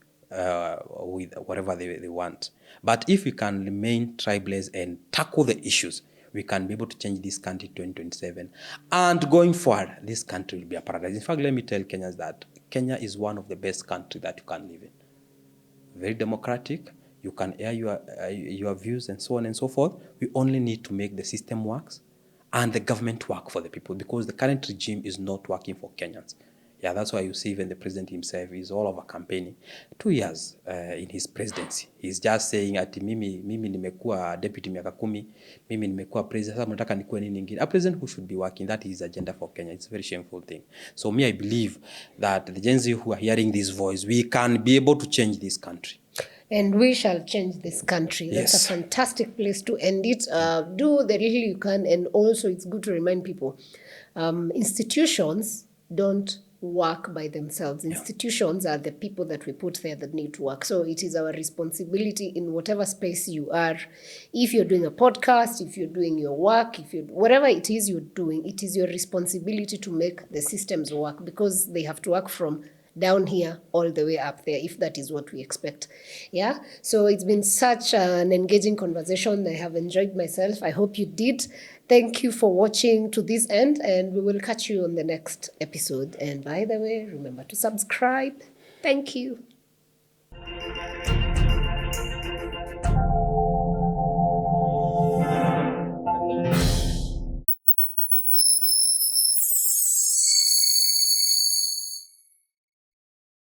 S1: with whatever they want. But if we can remain tribeless and tackle the issues, we can be able to change this country 2027. And going forward, this country will be a paradise. In fact, let me tell Kenyans that Kenya is one of the best countries that you can live in. Very democratic. You can air your views and so on and so forth. We only need to make the system works and the government work for the people, because the current regime is not working for Kenyans. Yeah, that's why you see even the president himself is all over campaigning. 2 years in his presidency, he's just saying ati mimi nimekuwa deputy miaka 10, mimi nimekuwa president, sasa mnataka nikuwe nini nyingine. A president who should be working, that is his agenda for Kenya. It's a very shameful thing. So me, I believe that the Gen Z who are hearing this voice, we can be able to change this country.
S2: And we shall change this country. That's
S1: Yes.
S2: a fantastic place to end it. Do the little you can, and also it's good to remind people, institutions don't work by themselves. Institutions are the people that we put there that need to work. So it is our responsibility in whatever space you are. If you're doing a podcast, if you're doing your work, whatever it is you're doing, it is your responsibility to make the systems work, because they have to work from down here all the way up there, if that is what we expect. Yeah, so it's been such an engaging conversation. I have enjoyed myself. I hope you did. Thank you for watching to this end, and we will catch you on the next episode. And by the way, remember to subscribe. Thank you.